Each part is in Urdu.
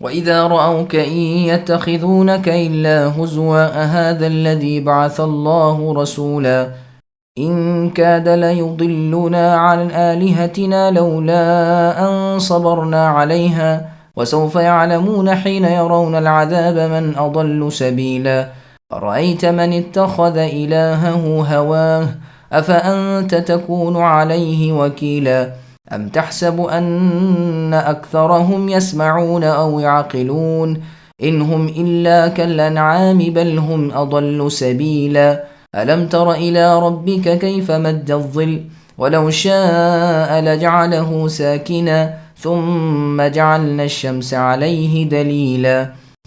وَإِذَا رَأَوْكَ إِن يَتَّخِذُونَكَ إِلَّا هُزُوًا أَهَذَا الَّذِي بَعَثَ اللَّهُ رَسُولًا إِن كَادَ لَيُضِلُّنَا عَنْ آلِهَتِنَا لَوْلَا أَن صَبَرْنَا عَلَيْهَا وَسَوْفَ يَعْلَمُونَ حِينَ يَرَوْنَ الْعَذَابَ مَنْ أَضَلُّ سَبِيلًا أَرَأَيْتَ مَنِ اتَّخَذَ إِلَٰهَهُ هَوَاهُ أَفَأَنتَ تَكُونُ عَلَيْهِ وَكِيلًا أَمْ تَحْسَبُ أَنَّ أَكْثَرَهُمْ يَسْمَعُونَ أَوْ يَعْقِلُونَ إِنْ هُمْ إِلَّا كَالْأَنْعَامِ بَلْ هُمْ أَضَلُّ سَبِيلًا أَلَمْ تَرَ إِلَى رَبِّكَ كَيْفَ مَدَّ الظِّلَّ وَلَوْ شَاءَ لَجَعَلَهُ سَاكِنًا ثُمَّ جَعَلْنَا الشَّمْسَ عَلَيْهِ دَلِيلًا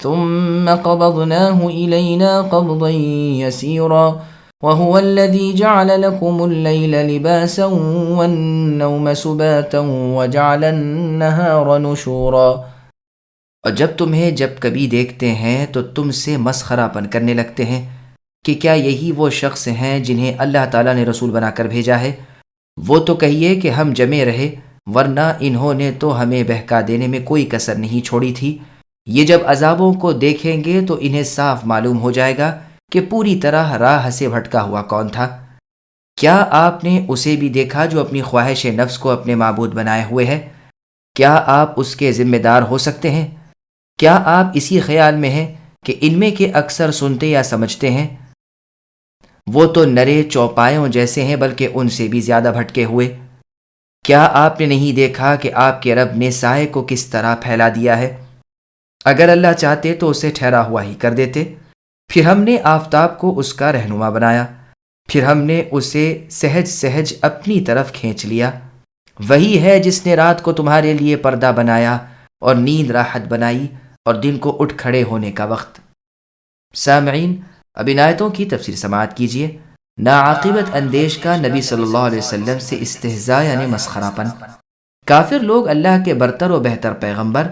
ثُمَّ قَبَضْنَاهُ إِلَيْنَا قَبْضًا يَسِيرًا وَهُوَ الَّذِي جَعَلَ لَكُمُ اللَّيْلَ لِبَاسًا وَالنَّوْمَ سُبَاتًا وَجَعَلَ النَّهَارَ نُشُورًا۔ اور جب تمہیں جب کبھی دیکھتے ہیں تو تم سے مسخرہ پن کرنے لگتے ہیں کہ کیا یہی وہ شخص ہیں جنہیں اللہ تعالیٰ نے رسول بنا کر بھیجا ہے؟ وہ تو کہیے کہ ہم جمے رہے، ورنہ انہوں نے تو ہمیں بہکا دینے میں کوئی کسر نہیں چھوڑی تھی۔ یہ جب عذابوں کو دیکھیں گے تو انہیں صاف معلوم ہو جائے گا کہ پوری طرح راہ سے بھٹکا ہوا کون تھا۔ کیا آپ نے اسے بھی دیکھا جو اپنی خواہش نفس کو اپنے معبود بنائے ہوئے ہے؟ کیا آپ اس کے ذمہ دار ہو سکتے ہیں؟ کیا آپ اسی خیال میں ہیں کہ ان میں کے اکثر سنتے یا سمجھتے ہیں؟ وہ تو نرے چوپایوں جیسے ہیں، بلکہ ان سے بھی زیادہ بھٹکے ہوئے۔ کیا آپ نے نہیں دیکھا کہ آپ کے رب نے سائے کو کس طرح پھیلا دیا ہے؟ اگر اللہ چاہتے تو اسے ٹھہرا ہوا ہی کر دیتے۔ پھر ہم نے آفتاب کو اس کا رہنما بنایا، پھر ہم نے اسے سہج سہج اپنی طرف کھینچ لیا۔ وہی ہے جس نے رات کو تمہارے لیے پردہ بنایا اور نیند راحت بنائی اور دن کو اٹھ کھڑے ہونے کا وقت۔ سامعین، اب ان آیتوں کی تفسیر سماعت کیجیے۔ ناعاقبت اندیش کا نبی صلی اللہ علیہ وسلم سے استہزاء یعنی مسخرہ پن۔ کافر لوگ اللہ کے برتر و بہتر پیغمبر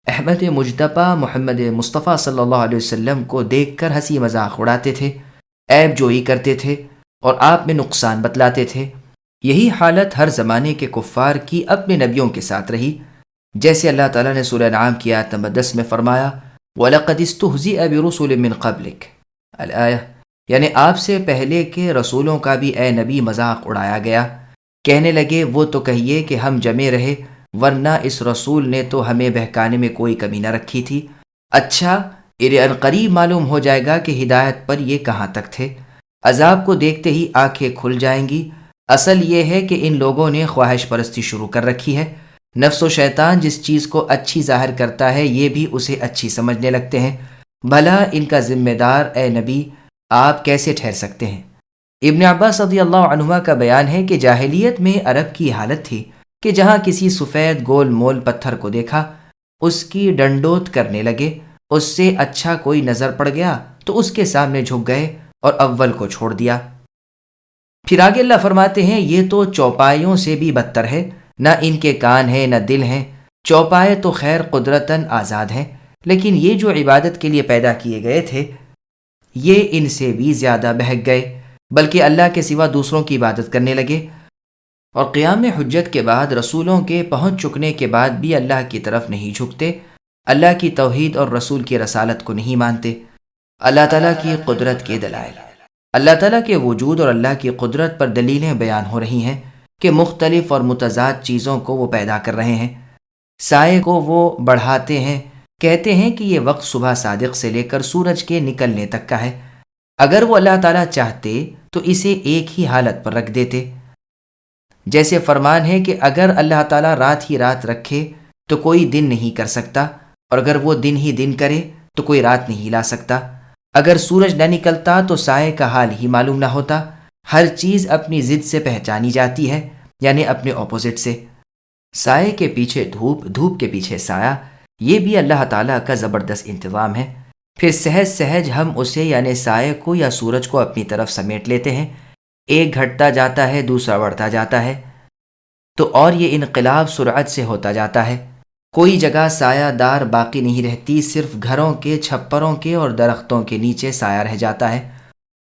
احمد مجتبی محمد مصطفیٰ صلی اللہ علیہ وسلم کو دیکھ کر ہنسی مذاق اڑاتے تھے، عیب جوئی کرتے تھے اور آپ میں نقصان بتلاتے تھے۔ یہی حالت ہر زمانے کے کفار کی اپنے نبیوں کے ساتھ رہی، جیسے اللہ تعالیٰ نے سورہ انعام کی آیت نمبر 10 میں فرمایا وَلَقَدِ اسْتُهْزِئَ بِرُسُلٍ مِّن قَبْلِكَ الآیہ، یعنی آپ سے پہلے کے رسولوں کا بھی اے نبی مذاق اڑایا گیا۔ کہنے لگے وہ تو کہیے کہ ہم جمے رہے، ورنہ اس رسول نے تو ہمیں بہکانے میں کوئی کمی نہ رکھی تھی۔ اچھا، انہیں عنقریب معلوم ہو جائے گا کہ ہدایت پر یہ کہاں تک تھے۔ عذاب کو دیکھتے ہی آنکھیں کھل جائیں گی۔ اصل یہ ہے کہ ان لوگوں نے خواہش پرستی شروع کر رکھی ہے۔ نفس و شیطان جس چیز کو اچھی ظاہر کرتا ہے یہ بھی اسے اچھی سمجھنے لگتے ہیں۔ بھلا ان کا ذمہ دار اے نبی آپ کیسے ٹھہر سکتے ہیں؟ ابن عباس رضی اللہ عنہما کا بیان ہے کہ جاہلیت میں عرب کی حالت تھی کہ جہاں کسی سفید گول مول پتھر کو دیکھا اس کی ڈنڈوت کرنے لگے، اس سے اچھا کوئی نظر پڑ گیا تو اس کے سامنے جھک گئے اور اول کو چھوڑ دیا۔ پھر آگے اللہ فرماتے ہیں یہ تو چوپایوں سے بھی بدتر ہے، نہ ان کے کان ہیں نہ دل ہیں۔ چوپائے تو خیر قدرتاً آزاد ہیں، لیکن یہ جو عبادت کے لیے پیدا کیے گئے تھے یہ ان سے بھی زیادہ بہک گئے، بلکہ اللہ کے سوا دوسروں کی عبادت کرنے لگے، اور قیام حجت کے بعد رسولوں کے پہنچ چکنے کے بعد بھی اللہ کی طرف نہیں جھکتے، اللہ کی توحید اور رسول کی رسالت کو نہیں مانتے۔ اللہ تعالیٰ کی قدرت کے دلائل، اللہ تعالیٰ کے وجود اور اللہ کی قدرت پر دلیلیں بیان ہو رہی ہیں کہ مختلف اور متضاد چیزوں کو وہ پیدا کر رہے ہیں۔ سائے کو وہ بڑھاتے ہیں، کہتے ہیں کہ یہ وقت صبح صادق سے لے کر سورج کے نکلنے تک کا ہے۔ اگر وہ اللہ تعالیٰ چاہتے تو اسے ایک ہی حالت پر رکھ دیتے، جیسے فرمان ہے کہ اگر اللہ تعالیٰ رات ہی رات رکھے تو کوئی دن نہیں کر سکتا، اور اگر وہ دن ہی دن کرے تو کوئی رات نہیں لا سکتا۔ اگر سورج نہ نکلتا تو سائے کا حال ہی معلوم نہ ہوتا۔ ہر چیز اپنی ضد سے پہچانی جاتی ہے، یعنی اپنے اپوزٹ سے۔ سائے کے پیچھے دھوپ، دھوپ کے پیچھے سایہ، یہ بھی اللہ تعالیٰ کا زبردست انتظام ہے۔ پھر سہج سہج ہم اسے یعنی سائے کو یا سورج کو اپنی طرف سمیٹ لیتے ہیں، ایک گھٹتا جاتا ہے دوسرا بڑھتا جاتا ہے، تو اور یہ انقلاب سرعت سے ہوتا جاتا ہے۔ کوئی جگہ سایہ دار باقی نہیں رہتی، صرف گھروں کے چھپروں کے اور درختوں کے نیچے سایہ رہ جاتا ہے،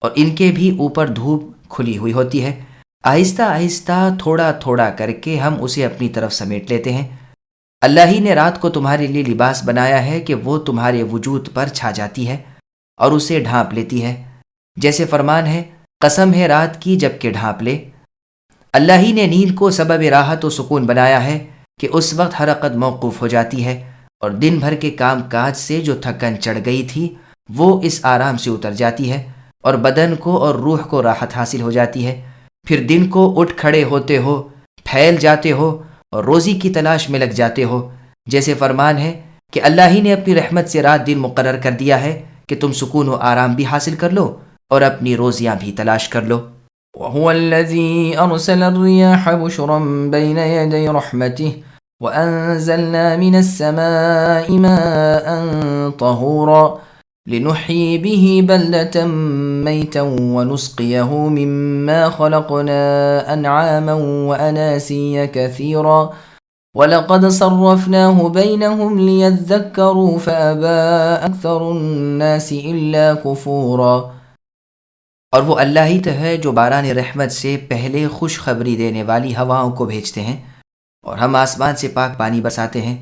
اور ان کے بھی اوپر دھوپ کھلی ہوئی ہوتی ہے۔ آہستہ آہستہ تھوڑا تھوڑا کر کے ہم اسے اپنی طرف سمیٹ لیتے ہیں۔ اللہ ہی نے رات کو تمہارے لیے لباس بنایا ہے کہ وہ تمہارے وجود پر چھا جاتی ہے اور اسے ڈھانپ لیتی ہے، جیسے فرمان ہے، قسم ہے رات کی جب کہ ڈھانپ لے۔ اللہ ہی نے نیند کو سبب راحت و سکون بنایا ہے کہ اس وقت حرکت موقوف ہو جاتی ہے اور دن بھر کے کام کاج سے جو تھکن چڑھ گئی تھی وہ اس آرام سے اتر جاتی ہے اور بدن کو اور روح کو راحت حاصل ہو جاتی ہے۔ پھر دن کو اٹھ کھڑے ہوتے ہو، پھیل جاتے ہو اور روزی کی تلاش میں لگ جاتے ہو، جیسے فرمان ہے کہ اللہ ہی نے اپنی رحمت سے رات دن مقرر کر دیا ہے کہ تم سکون و آرام بھی حاصل کر لو اور اپنی روزیاں بھی تلاش کر لو۔ وهو الذي أرسل الرياح بشرا بين يدي رحمته وأنزلنا من السماء ماء طهورا لنحيي به بلدة ميتا ونسقيه مما خلقنا أنعاما وأناسيا كثيرا وَلَقَدْ صَرَّفْنَاهُ بَيْنَهُمْ لِيَذَّكَّرُوا فَأَبَى أَكْثَرُ النَّاسِ إِلَّا كُفُورًا۔ اور وہ اللہ ہی تو ہے جو باران رحمت سے پہلے خوشخبری دینے والی ہواؤں کو بھیجتے ہیں اور ہم آسمان سے پاک پانی برساتے ہیں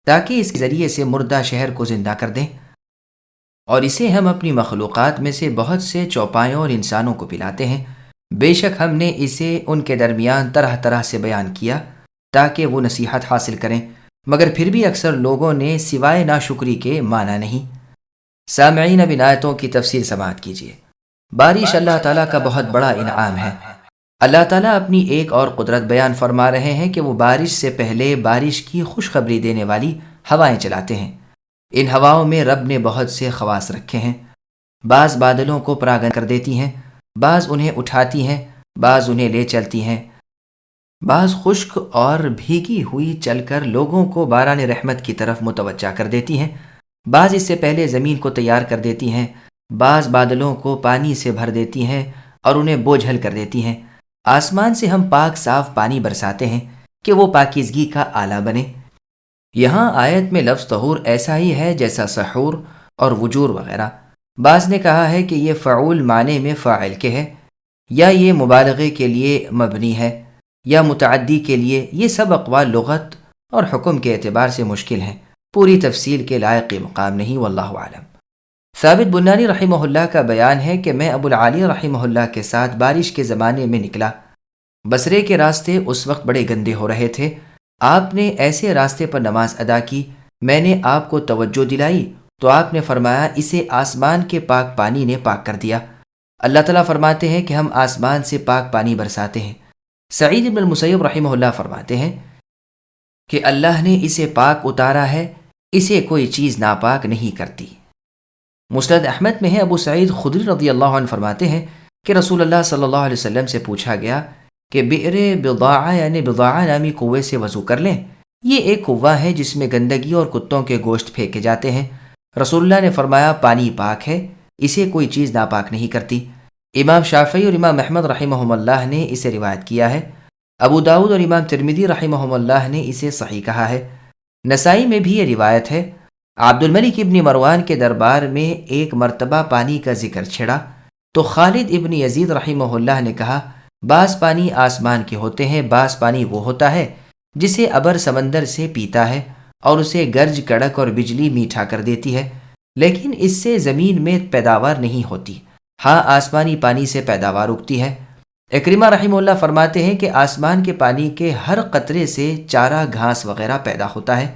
تاکہ اس کے ذریعے سے مردہ شہر کو زندہ کر دیں، اور اسے ہم اپنی مخلوقات میں سے بہت سے چوپایوں اور انسانوں کو پلاتے ہیں۔ بے شک ہم نے اسے ان کے درمیان طرح طرح سے بیان کیا تاکہ وہ نصیحت حاصل کریں، مگر پھر بھی اکثر لوگوں نے سوائے ناشکری کے مانا نہیں۔ سامعین، اب ان آیتوں کی تفصیل سماعت کیجیے۔ بارش اللہ تعالیٰ کا بہت بڑا انعام ہے۔ اللہ تعالیٰ اپنی ایک اور قدرت بیان فرما رہے ہیں کہ وہ بارش سے پہلے بارش کی خوشخبری دینے والی ہوائیں چلاتے ہیں۔ ان ہواؤں میں رب نے بہت سے خواص رکھے ہیں۔ بعض بادلوں کو پراگن کر دیتی ہیں، بعض انہیں اٹھاتی ہیں، بعض انہیں لے چلتی ہیں، بعض خشک اور بھیگی ہوئی چل کر لوگوں کو باران رحمت کی طرف متوجہ کر دیتی ہیں، بعض اس سے پہلے زمین کو تیار کر دیتی ہیں، بعض بادلوں کو پانی سے بھر دیتی ہیں اور انہیں بوجھل کر دیتی ہیں۔ آسمان سے ہم پاک صاف پانی برساتے ہیں کہ وہ پاکیزگی کا آلہ بنے۔ یہاں آیت میں لفظ طہور ایسا ہی ہے جیسا سحور اور وجور وغیرہ۔ بعض نے کہا ہے کہ یہ فعول معنی میں فاعل کے ہے، یا یہ مبالغے کے لیے مبنی ہے، یا متعدی کے لیے۔ یہ سب اقوال لغت اور حکم کے اعتبار سے مشکل ہیں، پوری تفصیل کے لائق مقام نہیں، واللہ اعلم۔ ثابت بنانی رحمہ اللہ کا بیان ہے کہ میں ابو العالی رحمہ اللہ کے ساتھ بارش کے زمانے میں نکلا۔ بصرے کے راستے اس وقت بڑے گندے ہو رہے تھے۔ آپ نے ایسے راستے پر نماز ادا کی، میں نے آپ کو توجہ دلائی تو آپ نے فرمایا اسے آسمان کے پاک پانی نے پاک کر دیا۔ اللہ تعالیٰ فرماتے ہیں کہ ہم آسمان سے پاک پانی برساتے ہیں۔ سعید بن المسیب رحمہ اللہ فرماتے ہیں کہ اللہ نے اسے پاک اتارا ہے، اسے کوئی چیز ناپاک نہیں کرتی۔ مسند احمد میں ہے، ابو سعید خدری رضی اللہ عنہ فرماتے ہیں کہ رسول اللہ صلی اللہ علیہ وسلم سے پوچھا گیا کہ بئر بضاعہ یعنی بضاعہ نامی کنویں سے وضو کر لیں؟ یہ ایک کنواں ہے جس میں گندگی اور کتوں کے گوشت پھینکے جاتے ہیں۔ رسول اللہ نے فرمایا پانی پاک ہے، اسے کوئی چیز ناپاک نہیں کرتی۔ امام شافعی اور امام احمد رحمہم اللہ نے اسے روایت کیا ہے۔ ابو داؤد اور امام ترمذی رحمہم اللہ نے اسے صحیح کہا ہے۔ نسائی میں بھی یہ روایت ہے۔ عبد الملک ابن مروان کے دربار میں ایک مرتبہ پانی کا ذکر چھڑا تو خالد ابن یزید رحمہ اللہ نے کہا بعض پانی آسمان کے ہوتے ہیں، بعض پانی وہ ہوتا ہے جسے ابر سمندر سے پیتا ہے اور اسے گرج کڑک اور بجلی میٹھا کر دیتی ہے، لیکن اس سے زمین میں پیداوار نہیں ہوتی، ہاں آسمانی پانی سے پیداوار اگتی ہے۔ اکرمہ رحمہ اللہ فرماتے ہیں کہ آسمان کے پانی کے ہر قطرے سے چارہ گھاس وغیرہ پیدا ہوتا ہے،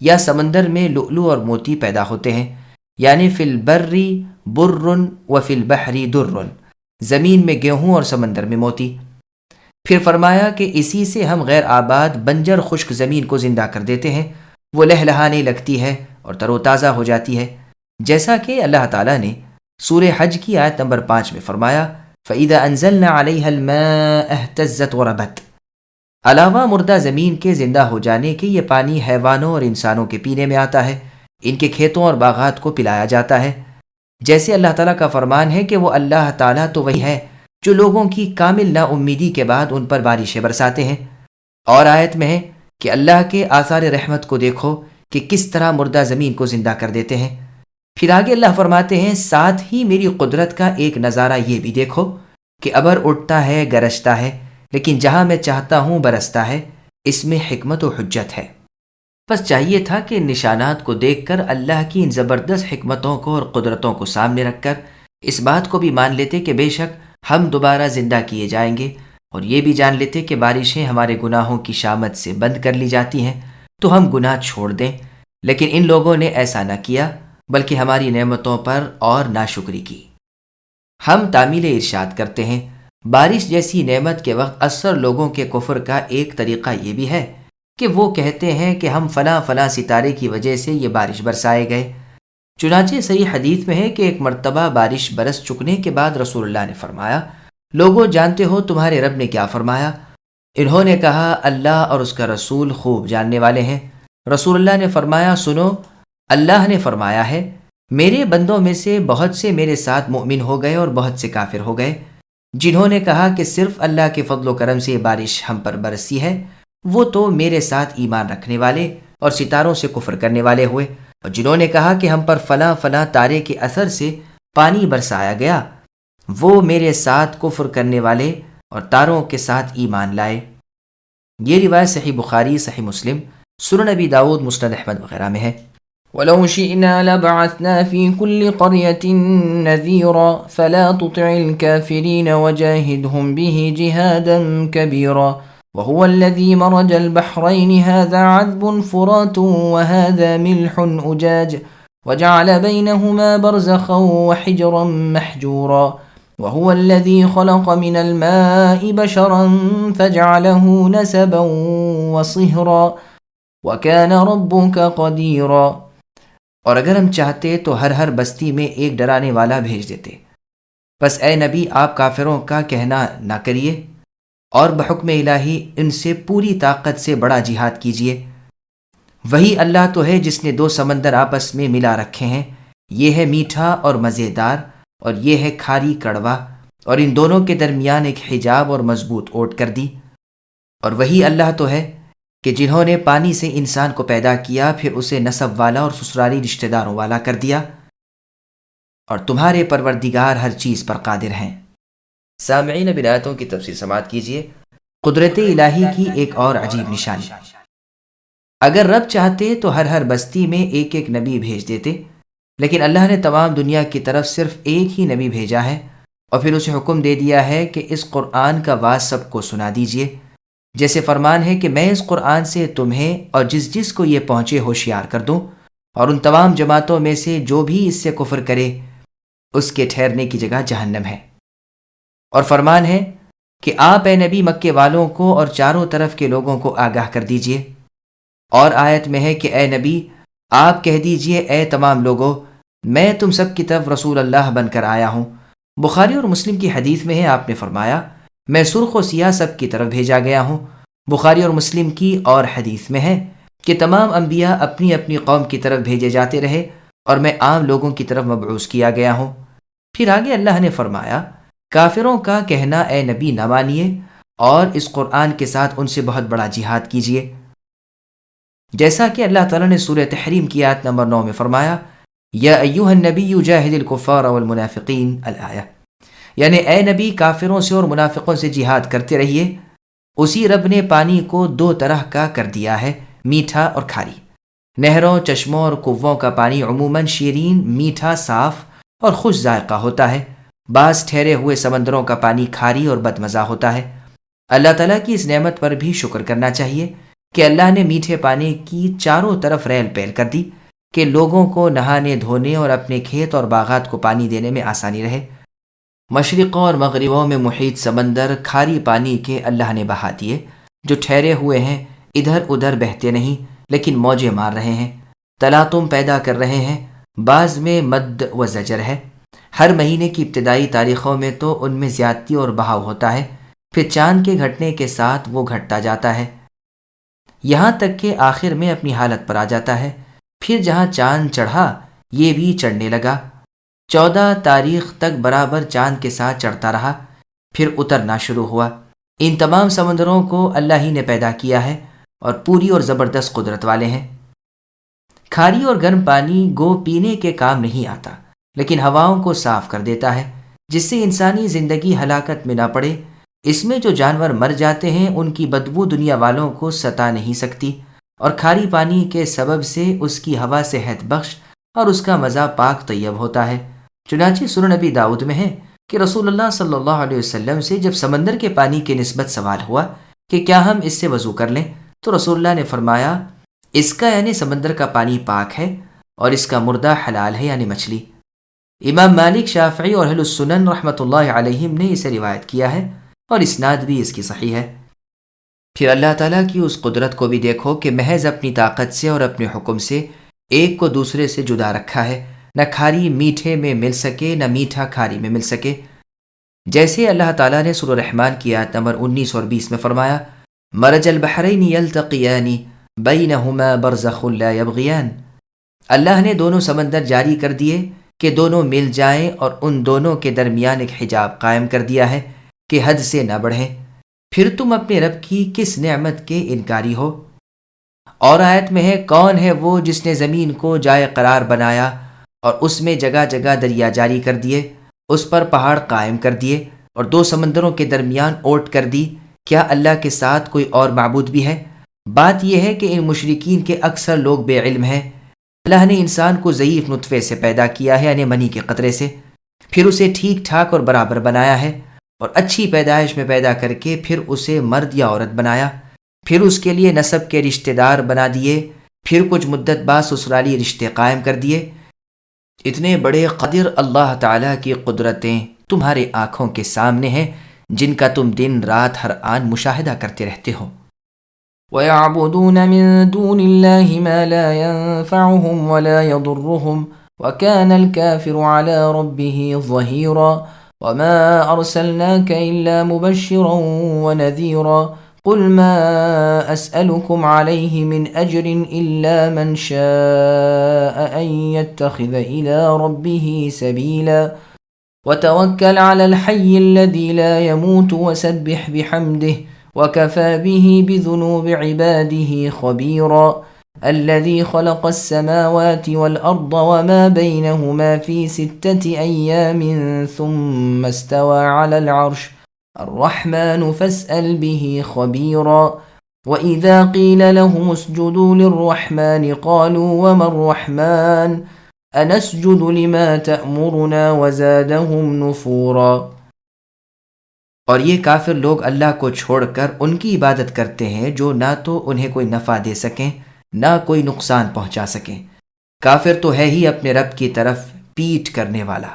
یا سمندر میں لؤلؤ اور موتی پیدا ہوتے ہیں، یعنی فی البری بر و فی البحر در، زمین میں گیہوں اور سمندر میں موتی۔ پھر فرمایا کہ اسی سے ہم غیر آباد بنجر خشک زمین کو زندہ کر دیتے ہیں، وہ لہلہانے لگتی ہے اور تر و تازہ ہو جاتی ہے، جیسا کہ اللہ تعالیٰ نے سورہ حج کی آیت نمبر 5 میں فرمایا فَإِذَا أَنزَلْنَا عَلَيْهَا الْمَاءَ اهْتَزَّتْ وَرَبَتْ۔ علاوہ مردہ زمین کے زندہ ہو جانے کے یہ پانی حیوانوں اور انسانوں کے پینے میں آتا ہے، ان کے کھیتوں اور باغات کو پلایا جاتا ہے، جیسے اللہ تعالیٰ کا فرمان ہے کہ وہ اللہ تعالیٰ تو وہی ہے جو لوگوں کی کامل نا امیدی کے بعد ان پر بارشیں برساتے ہیں۔ اور آیت میں ہے کہ اللہ کے آثار رحمت کو دیکھو کہ کس طرح مردہ زمین کو زندہ کر دیتے ہیں۔ پھر آگے اللہ فرماتے ہیں ساتھ ہی میری قدرت کا ایک نظارہ یہ بھی دیکھو کہ ابر اٹھتا ہے، گرجتا ہے، لیکن جہاں میں چاہتا ہوں برستا ہے، اس میں حکمت و حجت ہے۔ بس چاہیے تھا کہ ان نشانات کو دیکھ کر اللہ کی ان زبردست حکمتوں کو اور قدرتوں کو سامنے رکھ کر اس بات کو بھی مان لیتے کہ بے شک ہم دوبارہ زندہ کیے جائیں گے، اور یہ بھی جان لیتے کہ بارشیں ہمارے گناہوں کی شامت سے بند کر لی جاتی ہیں تو ہم گناہ چھوڑ دیں۔ لیکن ان لوگوں نے ایسا نہ کیا، بلکہ ہماری نعمتوں پر اور ناشکری کی۔ ہم تعمیل ارشاد کرتے ہیں، بارش جیسی نعمت کے وقت اکثر لوگوں کے کفر کا ایک طریقہ یہ بھی ہے کہ وہ کہتے ہیں کہ ہم فلاں فلاں ستارے کی وجہ سے یہ بارش برسائے گئے۔ چنانچہ صحیح حدیث میں ہے کہ ایک مرتبہ بارش برس چکنے کے بعد رسول اللہ نے فرمایا، لوگوں جانتے ہو تمہارے رب نے کیا فرمایا؟ انہوں نے کہا، اللہ اور اس کا رسول خوب جاننے والے ہیں۔ رسول اللہ نے فرمایا، سنو، اللہ نے فرمایا ہے، میرے بندوں میں سے بہت سے میرے ساتھ مؤمن ہو گئے اور بہت سے کافر ہو گئے۔ جنہوں نے کہا کہ صرف اللہ کے فضل و کرم سے یہ بارش ہم پر برسی ہے، وہ تو میرے ساتھ ایمان رکھنے والے اور ستاروں سے کفر کرنے والے ہوئے، اور جنہوں نے کہا کہ ہم پر فلاں فلاں تارے کے اثر سے پانی برسایا گیا، وہ میرے ساتھ کفر کرنے والے اور تاروں کے ساتھ ایمان لائے۔ یہ روایت صحیح بخاری، صحیح مسلم، سنن ابی داود، مسند احمد وغیرہ میں ہے۔ وَلَوْ شِئْنَا لَبَعَثْنَا فِي كُلِّ قَرْيَةٍ نَذِيرًا فَلَا تُطِعِ الْكَافِرِينَ وَجَاهِدْهُمْ بِهِ جِهَادًا كَبِيرًا وَهُوَ الَّذِي مَرَجَ الْبَحْرَيْنِ هَذَا عَذْبٌ فُرَاتٌ وَهَذَا مِلْحٌ أُجَاجٌ وَجَعَلَ بَيْنَهُمَا بَرْزَخًا وَحِجْرًا مَحْجُورًا وَهُوَ الَّذِي خَلَقَ مِنَ الْمَاءِ بَشَرًا فَجَعَلَهُ نَسَبًا وَصِهْرًا وَكَانَ رَبُّكَ قَدِيرًا۔ اور اگر ہم چاہتے تو ہر بستی میں ایک ڈرانے والا بھیج دیتے۔ بس اے نبی، آپ کافروں کا کہنا نہ کریے اور بحکم الہی ان سے پوری طاقت سے بڑا جہاد کیجیے۔ وہی اللہ تو ہے جس نے 2 سمندر آپس میں ملا رکھے ہیں، یہ ہے میٹھا اور مزیدار، اور یہ ہے کھاری کڑوا، اور ان دونوں کے درمیان ایک حجاب اور مضبوط اوٹ کر دی۔ اور وہی اللہ تو ہے کہ جنہوں نے پانی سے انسان کو پیدا کیا، پھر اسے نسب والا اور سسرالی رشتہ داروں والا کر دیا، اور تمہارے پروردگار ہر چیز پر قادر ہیں۔ سامعین، اب آیتوں کی تفسیر سماعت کیجیے۔ قدرت الہی کی ایک اور عجیب نشانی، اگر رب چاہتے تو ہر بستی میں ایک ایک نبی بھیج دیتے، لیکن اللہ نے تمام دنیا کی طرف صرف ایک ہی نبی بھیجا ہے، اور پھر اسے حکم دے دیا ہے کہ اس قرآن کا واعظ سب کو سنا دیجیے۔ جیسے فرمان ہے کہ میں اس قرآن سے تمہیں اور جس کو یہ پہنچے ہوشیار کر دوں، اور ان تمام جماعتوں میں سے جو بھی اس سے کفر کرے اس کے ٹھہرنے کی جگہ جہنم ہے۔ اور فرمان ہے کہ آپ اے نبی مکے والوں کو اور چاروں طرف کے لوگوں کو آگاہ کر دیجئے۔ اور آیت میں ہے کہ اے نبی آپ کہہ دیجئے، اے تمام لوگوں، میں تم سب کی طرف رسول اللہ بن کر آیا ہوں۔ بخاری اور مسلم کی حدیث میں ہے، آپ نے فرمایا، میں سرخ و سیاہ سب کی طرف بھیجا گیا ہوں۔ بخاری اور مسلم کی اور حدیث میں ہے کہ تمام انبیاء اپنی اپنی قوم کی طرف بھیجے جاتے رہے، اور میں عام لوگوں کی طرف مبعوث کیا گیا ہوں۔ پھر آگے اللہ نے فرمایا، کافروں کا کہنا اے نبی نہ مانیے، اور اس قرآن کے ساتھ ان سے بہت بڑا جہاد کیجیے۔ جیسا کہ اللہ تعالیٰ نے سورہ تحریم کی آیت نمبر 9 میں فرمایا، یا ایھا النبی جاہد الکفار والمنافقین الآیہ، یعنی اے نبی کافروں سے اور منافقوں سے جہاد کرتے رہیے۔ اسی رب نے پانی کو 2 طرح کا کر دیا ہے، میٹھا اور کھاری۔ نہروں، چشموں اور کنووں کا پانی عموماً شیرین، میٹھا، صاف اور خوش ذائقہ ہوتا ہے۔ بعض ٹھہرے ہوئے سمندروں کا پانی کھاری اور بدمزہ ہوتا ہے۔ اللہ تعالیٰ کی اس نعمت پر بھی شکر کرنا چاہیے کہ اللہ نے میٹھے پانی کی چاروں طرف ریل پیل کر دی کہ لوگوں کو نہانے دھونے اور اپنے کھیت اور باغات کو پانی دینے میں آسانی رہے۔ مشرقوں اور مغربوں میں محیط سمندر کھاری پانی کے اللہ نے بہا دیے، جو ٹھہرے ہوئے ہیں، ادھر ادھر بہتے نہیں لیکن موجیں مار رہے ہیں، تلاطم پیدا کر رہے ہیں، بعض میں مد و زجر ہے۔ ہر مہینے کی ابتدائی تاریخوں میں تو ان میں زیادتی اور بہاؤ ہوتا ہے، پھر چاند کے گھٹنے کے ساتھ وہ گھٹتا جاتا ہے، یہاں تک کہ آخر میں اپنی حالت پر آ جاتا ہے۔ پھر جہاں چاند چڑھا یہ بھی چڑھنے لگا، 14 تاریخ تک برابر چاند کے ساتھ چڑھتا رہا، پھر اترنا شروع ہوا۔ ان تمام سمندروں کو اللہ ہی نے پیدا کیا ہے اور پوری اور زبردست قدرت والے ہیں۔ کھاری اور گرم پانی گو پینے کے کام نہیں آتا، لیکن ہواؤں کو صاف کر دیتا ہے، جس سے انسانی زندگی ہلاکت میں نہ پڑے۔ اس میں جو جانور مر جاتے ہیں ان کی بدبو دنیا والوں کو ستا نہیں سکتی، اور کھاری پانی کے سبب سے اس کی ہوا صحت بخش اور اس کا مزہ پاک طیب ہوتا ہے۔ چنانچہ سنن نبی داؤد میں ہے کہ رسول اللہ صلی اللہ علیہ وسلم سے جب سمندر کے پانی کی نسبت سوال ہوا کہ کیا ہم اس سے وضو کر لیں، تو رسول اللہ نے فرمایا اس کا یعنی سمندر کا پانی پاک ہے، اور اس کا مردہ حلال ہے یعنی مچھلی۔ امام مالک، شافعی اور اہل السنن رحمۃ اللہ علیہم نے اسے روایت کیا ہے، اور اسناد بھی اس کی صحیح ہے۔ پھر اللہ تعالیٰ کی اس قدرت کو بھی دیکھو کہ محض اپنی طاقت سے اور اپنے حکم سے ایک کو دوسرے سے جدا رکھا ہے، نہ کھاری میٹھے میں مل سکے نہ میٹھا کھاری میں مل سکے۔ جیسے اللہ تعالیٰ نے سورہ رحمان کی آیت نمبر 19 اور 20 میں فرمایا مرج البحرین یلتقیان بینہما برزخ لا یبغیان، اللہ نے دونوں سمندر جاری کر دیے کہ دونوں مل جائیں، اور ان دونوں کے درمیان ایک حجاب قائم کر دیا ہے کہ حد سے نہ بڑھیں۔ پھر تم اپنے رب کی کس نعمت کے انکاری ہو؟ اور آیت میں ہے کون ہے وہ جس نے زمین کو جائے قرار بنایا اور اس میں جگہ جگہ دریا جاری کر دیے، اس پر پہاڑ قائم کر دیے اور دو سمندروں کے درمیان اوٹ کر دی؟ کیا اللہ کے ساتھ کوئی اور معبود بھی ہے؟ بات یہ ہے کہ ان مشرکین کے اکثر لوگ بے علم ہیں۔ اللہ نے انسان کو ضعیف نطفے سے پیدا کیا ہے، یعنی منی کے قطرے سے، پھر اسے ٹھیک ٹھاک اور برابر بنایا ہے، اور اچھی پیدائش میں پیدا کر کے پھر اسے مرد یا عورت بنایا، پھر اس کے لیے نسب کے رشتہ دار بنا دیے، پھر کچھ مدت بعد سسرالی رشتے قائم کر دیے۔ اتنے بڑے قادر اللہ تعالیٰ کی قدرتیں تمہارے آنکھوں کے سامنے ہیں، جن کا تم دن رات ہر آن مشاہدہ کرتے رہتے ہو۔ وَيَعْبُدُونَ مِن دُونِ اللَّهِ مَا لَا يَنفَعُهُمْ وَلَا يَضُرُّهُمْ وَكَانَ الْكَافِرُ عَلَى رَبِّهِ ظَهِيرًا وَمَا أَرْسَلْنَاكَ إِلَّا مُبَشِّرًا وَنَذِيرًا قُلْ مَا أَسْأَلُكُمْ عَلَيْهِ مِنْ أَجْرٍ إِلَّا مَنْ شَاءَ أَن يَتَّخِذَ إِلَى رَبِّهِ سَبِيلًا وَتَوَكَّلْ عَلَى الْحَيِّ الَّذِي لَا يَمُوتُ وَسَبِّحْ بِحَمْدِهِ وَكَفَى بِهِ بِذُنُوبِ عِبَادِهِ خَبِيرًا الَّذِي خَلَقَ السَّمَاوَاتِ وَالْأَرْضَ وَمَا بَيْنَهُمَا فِي 6 أَيَّامٍ ثُمَّ اسْتَوَى عَلَى الْعَرْشِ الرَّحْمَنُ فَاسْأَلْ بِهِ خَبِيرًا وَإِذَا قِيلَ لَهُمُ اسْجُدُوا لِلرَّحْمَنِ قَالُوا وَمَا الرَّحْمَنُ أَنَسْجُدُ لِمَا تَأْمُرُنَا وَزَادَهُمْ نُفُورًا۔ اور یہ کافر لوگ اللہ کو چھوڑ کر ان کی عبادت کرتے ہیں جو نہ تو انہیں کوئی نفع دے سکیں نہ کوئی نقصان پہنچا سکیں۔ کافر تو ہے ہی اپنے رب کی طرف پیٹ کرنے والا۔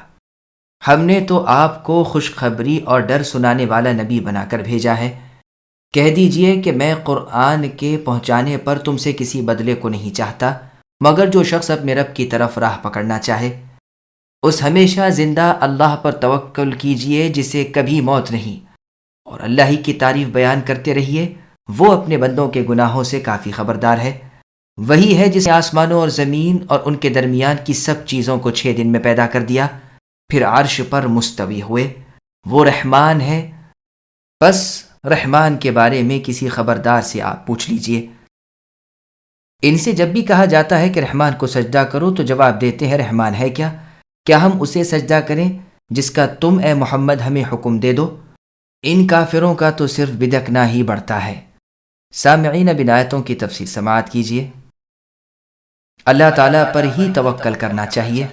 ہم نے تو آپ کو خوشخبری اور ڈر سنانے والا نبی بنا کر بھیجا ہے۔ کہہ دیجئے کہ میں قرآن کے پہنچانے پر تم سے کسی بدلے کو نہیں چاہتا، مگر جو شخص اپنے رب کی طرف راہ پکڑنا چاہے، اس ہمیشہ زندہ اللہ پر توکل کیجئے جسے کبھی موت نہیں، اور اللہ ہی کی تعریف بیان کرتے رہیے، وہ اپنے بندوں کے گناہوں سے کافی خبردار ہے۔ وہی ہے جس نے آسمانوں اور زمین اور ان کے درمیان کی سب چیزوں کو 6 دن میں پیدا کر دیا، پھر عرش پر مستوی ہوئے۔ وہ رحمان ہے، بس رحمان کے بارے میں کسی خبردار سے آپ پوچھ لیجئے۔ ان سے جب بھی کہا جاتا ہے کہ رحمان کو سجدہ کرو تو جواب دیتے ہیں رحمان ہے کیا؟ کیا ہم اسے سجدہ کریں جس کا تم اے محمد ہمیں حکم دے دو؟ ان کافروں کا تو صرف بدکنا ہی بڑھتا ہے۔ سامعین، اب ان آیتوں کی تفسیر سماعت کیجیے۔ اللہ تعالیٰ پر ہی توکل کرنا چاہیے۔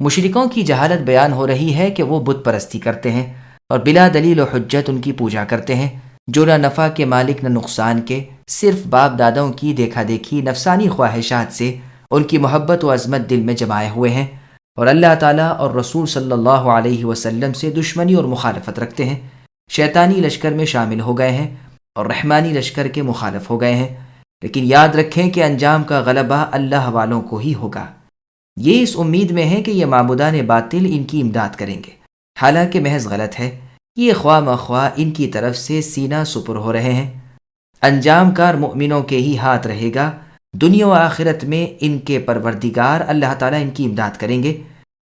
مشرکوں کی جہالت بیان ہو رہی ہے کہ وہ بت پرستی کرتے ہیں اور بلا دلیل و حجت ان کی پوجا کرتے ہیں، جو نہ نفع کے مالک نہ نقصان کے، صرف باپ دادوں کی دیکھا دیکھی نفسانی خواہشات سے ان کی محبت و عظمت دل میں جمائے ہوئے ہیں، اور اللہ تعالیٰ اور رسول صلی اللہ علیہ وسلم سے دشمنی اور مخالفت رکھتے ہیں، شیطانی لشکر میں شامل ہو گئے ہیں اور رحمانی لشکر کے مخالف ہو گئے ہیں۔ لیکن یاد رکھیں کہ انجام کا غلبہ اللہ والوں کو ہی ہوگا۔ یہ اس امید میں ہے کہ یہ معبودان باطل ان کی امداد کریں گے، حالانکہ محض غلط ہے۔ یہ خواہ مخواہ ان کی طرف سے سینہ سپر ہو رہے ہیں۔ انجام کار مؤمنوں کے ہی ہاتھ رہے گا۔ دنیا و آخرت میں ان کے پروردگار اللہ تعالیٰ ان کی امداد کریں گے۔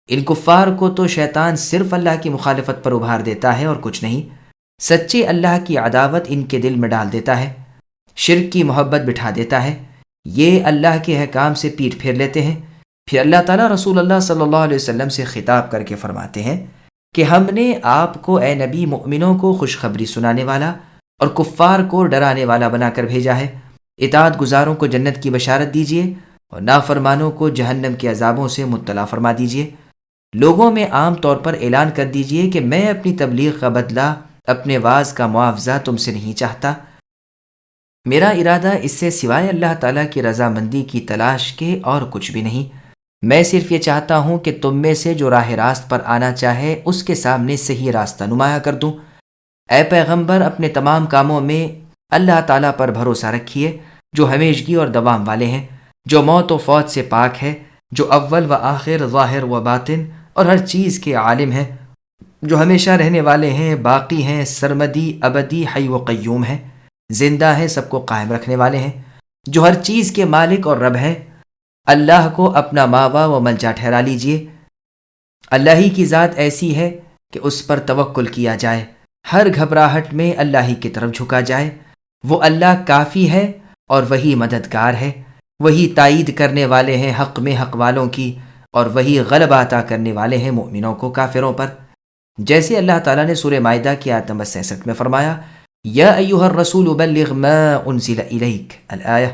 ان کفار کو تو شیطان صرف اللہ کی مخالفت پر ابھار دیتا ہے اور کچھ نہیں۔ سچے اللہ کی عداوت ان کے دل میں ڈال دیتا ہے، شرک کی محبت بٹھا دیتا ہے، یہ اللہ کے احکام سے پیٹ پھیر لیتے ہیں۔ پھر اللہ تعالیٰ رسول اللہ صلی اللہ علیہ وسلم سے خطاب کر کے فرماتے ہیں کہ ہم نے آپ کو اے نبی مؤمنوں کو خوشخبری سنانے والا اور کفار کو ڈرانے والا بنا کر بھیجا ہے۔ اطاعت گزاروں کو جنت کی بشارت دیجیے اور نافرمانوں کو جہنم کے عذابوں سے مطلع فرما دیجیے۔ لوگوں میں عام طور پر اعلان کر دیجیے کہ میں اپنی تبلیغ کا بدلہ، اپنے واعظ کا معاوضہ تم سے نہیں چاہتا۔ میرا ارادہ اس سے سوائے اللہ تعالیٰ کی رضامندی کی تلاش کے اور کچھ بھی نہیں۔ میں صرف یہ چاہتا ہوں کہ تم میں سے جو راہ راست پر آنا چاہے اس کے سامنے صحیح راستہ نمایاں کر دوں۔ اے پیغمبر، اپنے تمام کاموں میں اللہ تعالیٰ پر بھروسہ رکھیے جو ہمیشگی اور دوام والے ہیں، جو موت و فوت سے پاک ہے، جو اول و آخر، ظاہر و باطن اور ہر چیز کے عالم ہیں، جو ہمیشہ رہنے والے ہیں، باقی ہیں، سرمدی، ابدی، حی و قیوم ہیں، زندہ ہیں، سب کو قائم رکھنے والے ہیں، جو ہر چیز کے مالک اور رب ہیں۔ اللہ کو اپنا ماوا و ملجا ٹھہرا لیجئے۔ اللہ ہی کی ذات ایسی ہے کہ اس پر توکل کیا جائے، ہر گھبراہٹ میں اللہ ہی کی طرف جھکا جائے۔ وہ اللہ کافی ہے اور وہی مددگار ہے، وہی تائید کرنے والے ہیں حق میں حق والوں کی، اور وہی غلبہ عطا کرنے والے ہیں مومنوں کو کافروں پر۔ جیسے اللہ تعالیٰ نے سورہ مائدہ کی آیت نمبر 66 میں فرمایا، یا ایھا الرسول بلغ ما انزل الیک الآیہ،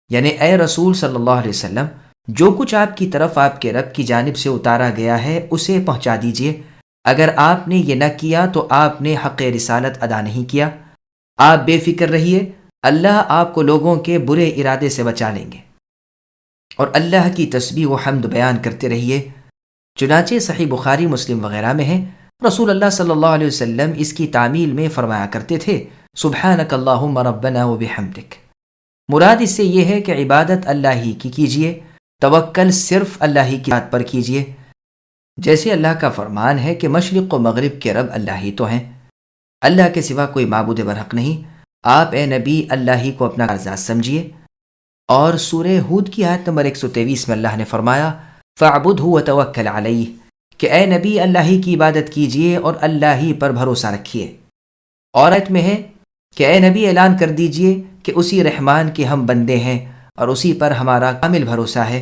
یعنی اے رسول صلی اللہ علیہ وسلم، جو کچھ آپ کی طرف آپ کے رب کی جانب سے اتارا گیا ہے اسے پہنچا دیجئے۔ اگر آپ نے یہ نہ کیا تو آپ نے حق رسالت ادا نہیں کیا۔ آپ بے فکر رہیے، اللہ آپ کو لوگوں کے برے ارادے سے بچا لیں گے، اور اللہ کی تسبیح و حمد بیان کرتے رہیے۔ چنانچہ صحیح بخاری، مسلم وغیرہ میں ہے، رسول اللہ صلی اللہ علیہ وسلم اس کی تعمیل میں فرمایا کرتے تھے، سبحانک اللہم ربنا و بحمدک۔ مراد اس سے یہ ہے کہ عبادت اللہ ہی کی کیجیے، توکل صرف اللہ ہی کی ذات پر کیجیے۔ جیسے اللہ کا فرمان ہے کہ مشرق و مغرب کے رب اللہ ہی تو ہیں، اللہ کے سوا کوئی معبود برحق نہیں۔ آپ اے نبی اللہ ہی کو اپنا ذات سمجھیے۔ اور سورہ ہود کی آیت نمبر 123 میں اللہ نے فرمایا، فَاعْبُدْهُ وَتَوَكَّلْ عَلَيْهِ، کہ اے نبی اللہ ہی کی عبادت کیجیے اور اللہ ہی پر بھروسہ رکھیے۔ اور آیت میں ہے کہ اے نبی اعلان کر دیجیے کہ اسی رحمان کے ہم بندے ہیں اور اسی پر ہمارا کامل بھروسہ ہے۔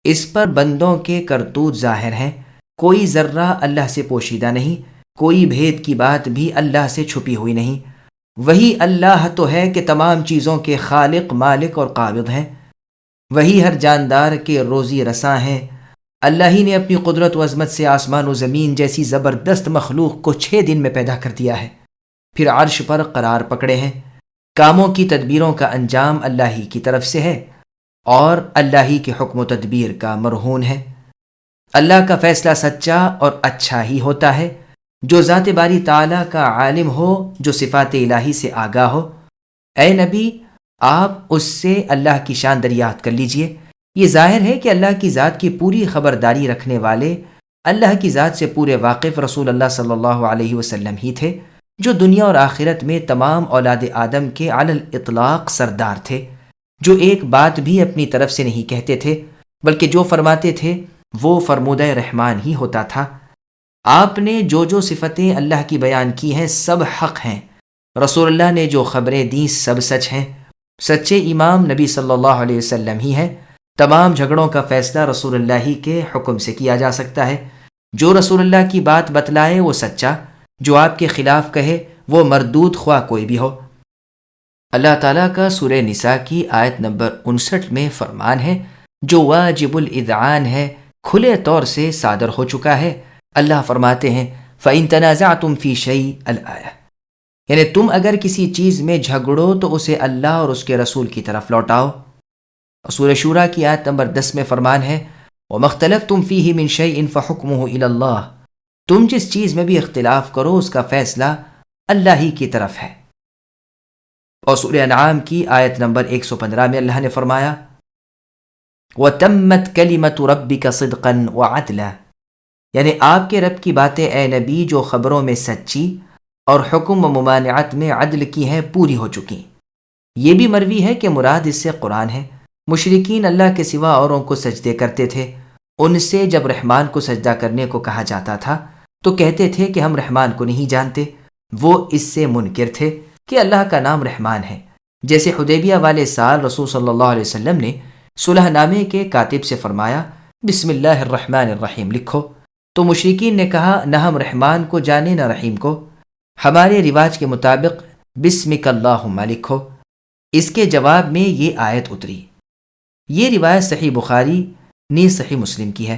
اس پر بندوں کے کرتوت ظاہر ہیں، کوئی ذرہ اللہ سے پوشیدہ نہیں، کوئی بھید کی بات بھی اللہ سے چھپی ہوئی نہیں۔ وہی اللہ تو ہے کہ تمام چیزوں کے خالق، مالک اور قابض ہیں، وہی ہر جاندار کے روزی رساں ہیں۔ اللہ ہی نے اپنی قدرت و عظمت سے آسمان و زمین جیسی زبردست مخلوق کو 6 دن میں پیدا کر دیا ہے، پھر عرش پر قرار پکڑے ہیں۔ کاموں کی تدبیروں کا انجام اللہ ہی کی طرف سے ہے اور اللہ ہی کے حکم و تدبیر کا مرہون ہے۔ اللہ کا فیصلہ سچا اور اچھا ہی ہوتا ہے۔ جو ذات باری تعالیٰ کا عالم ہو، جو صفات الہی سے آگاہ ہو، اے نبی آپ اس سے اللہ کی شان دریافت کر لیجئے۔ یہ ظاہر ہے کہ اللہ کی ذات کی پوری خبرداری رکھنے والے، اللہ کی ذات سے پورے واقف رسول اللہ صلی اللہ علیہ وسلم ہی تھے، جو دنیا اور آخرت میں تمام اولاد آدم کے علی الاطلاق سردار تھے، جو ایک بات بھی اپنی طرف سے نہیں کہتے تھے، بلکہ جو فرماتے تھے وہ فرمودہ رحمان ہی ہوتا تھا۔ آپ نے جو صفتیں اللہ کی بیان کی ہیں سب حق ہیں، رسول اللہ نے جو خبریں دیں سب سچ ہیں۔ سچے امام نبی صلی اللہ علیہ وسلم ہی ہیں۔ تمام جھگڑوں کا فیصلہ رسول اللہ ہی کے حکم سے کیا جا سکتا ہے۔ جو رسول اللہ کی بات بتلائے وہ سچا، جو آپ کے خلاف کہے وہ مردود، خواہ کوئی بھی ہو۔ اللہ تعالیٰ کا سورہ نساء کی آیت نمبر 59 میں فرمان ہے، جو واجب الاذعان ہے، کھلے طور سے صادر ہو چکا ہے۔ اللہ فرماتے ہیں، فَإِن تَنَازَعْتُمْ فِي شَيْءٍ الآیہ، یعنی تم اگر کسی چیز میں جھگڑو تو اسے اللہ اور اس کے رسول کی طرف لوٹاؤ۔ اور سورہ شورا کی آیت نمبر 10 میں فرمان ہے، وَمَا اخْتَلَفْتُمْ فِيهِ مِنْ شَيْءٍ فَحُكْمُهُ إِلَى اللَّهِ، تم جس چیز میں بھی اختلاف کرو اس کا فیصلہ اللہ ہی کی طرف ہے۔ اور سورہ انعام کی آیت نمبر 115 میں اللہ نے فرمایا، وَتَمَّتْ كَلِمَةُ رَبِّكَ صِدْقًا وَعَدْلًا، یعنی آپ کے رب کی باتیں اے نبی جو خبروں میں سچی اور حکم و ممانعت میں عدل کی ہیں پوری ہو چکی۔ یہ بھی مروی ہے کہ مراد اس سے قرآن ہے۔ مشرکین اللہ کے سوا اوروں کو سجدے کرتے تھے، ان سے جب رحمان کو سجدہ کرنے کو کہا جاتا تھا تو کہتے تھے کہ ہم رحمان کو نہیں جانتے۔ وہ اس سے منکر تھے کہ اللہ کا نام رحمان ہے۔ جیسے حدیبیہ والے سال رسول صلی اللہ علیہ وسلم نے صلح نامے کے کاتب سے فرمایا، بسم اللہ الرحمن الرحیم لکھو، تو مشرکین نے کہا نہ ہم رحمان کو جانے نہ رحیم کو، ہمارے رواج کے مطابق بسمک اللہم لکھو۔ اس کے جواب میں یہ آیت اتری۔ یہ روایت صحیح بخاری نیز صحیح مسلم کی ہے۔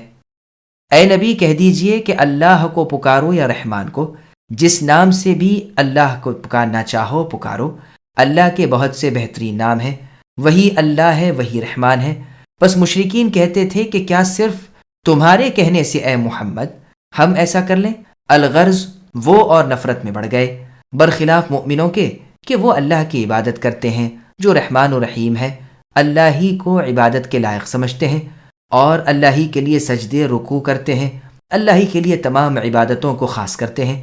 اے نبی کہہ دیجئے کہ اللہ کو پکارو یا رحمان کو، جس نام سے بھی اللہ کو پکارنا چاہو پکارو، اللہ کے بہت سے بہترین نام ہیں، وہی اللہ ہے وہی رحمان ہے۔ بس مشرکین کہتے تھے کہ کیا صرف تمہارے کہنے سے اے محمد ہم ایسا کر لیں؟ الغرض وہ اور نفرت میں بڑھ گئے، برخلاف مؤمنوں کے کہ وہ اللہ کی عبادت کرتے ہیں جو رحمان و رحیم ہے، اللہ ہی کو عبادت کے لائق سمجھتے ہیں اور اللہ ہی کے لیے سجدے رکوع کرتے ہیں، اللہ ہی کے لیے تمام عبادتوں کو خاص کرتے ہیں۔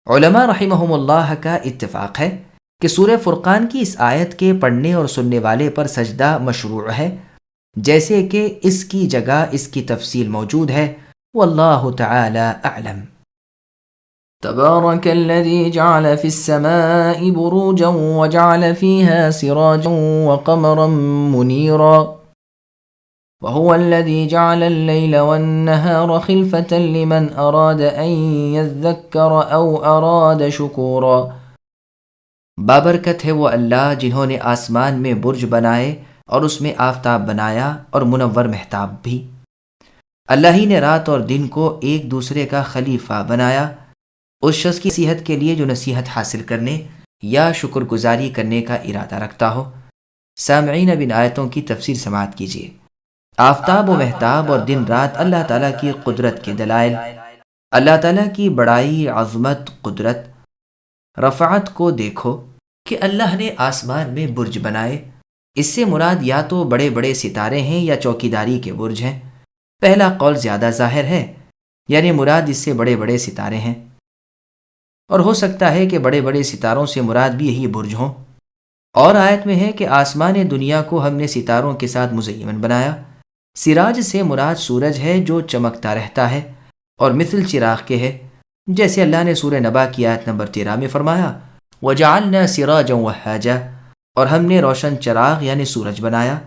علماء رحمہم اللہ کا اتفاق ہے کہ سورہ فرقان کی اس آیت کے پڑھنے اور سننے والے پر سجدہ مشروع ہے، جیسے کہ اس کی جگہ اس کی تفصیل موجود ہے۔ واللہ تعالی اعلم۔ تبارك الذي جعل في السماء بروجا وجعل فيها سراجا وقمرا منيرا وهو الذي جعل الليل والنهار خلفة لمن أراد أن يذكر أو أراد شكورا۔ بابرکت ہے وہ اللہ جنہوں نے آسمان میں برج بنائے اور اس میں آفتاب بنایا اور منور مہتاب بھی۔ اللہ ہی نے رات اور دن کو ایک دوسرے کا خلیفہ بنایا، اس شخص کی نصیحت کے لیے جو نصیحت حاصل کرنے یا شکر گزاری کرنے کا ارادہ رکھتا ہو۔ سامعین اب ان آیتوں کی تفسیر سماعت کیجیے۔ آفتاب و مہتاب اور دن رات اللہ تعالیٰ کی قدرت کے دلائل، اللہ تعالیٰ کی بڑائی، عظمت، قدرت، رفعت کو دیکھو کہ اللہ نے آسمان میں برج بنائے۔ اس سے مراد یا تو بڑے بڑے ستارے ہیں یا چوکیداری کے برج ہیں۔ پہلا قول زیادہ ظاہر ہے، یعنی مراد اس سے بڑے بڑے ستارے ہیں، اور ہو سکتا ہے کہ بڑے بڑے ستاروں سے مراد بھی یہی برج ہوں۔ اور آیت میں ہے کہ آسمان دنیا کو ہم نے ستاروں کے ساتھ مزین بنایا۔ سراج سے مراد سورج ہے جو چمکتا رہتا ہے اور مثل چراغ کے ہے، جیسے اللہ نے سورہ نبا کی آیت نمبر 13 میں فرمایا وَجَعَلْنَا سِرَاجًا وَهَّاجًا، اور ہم نے روشن چراغ یعنی سورج بنایا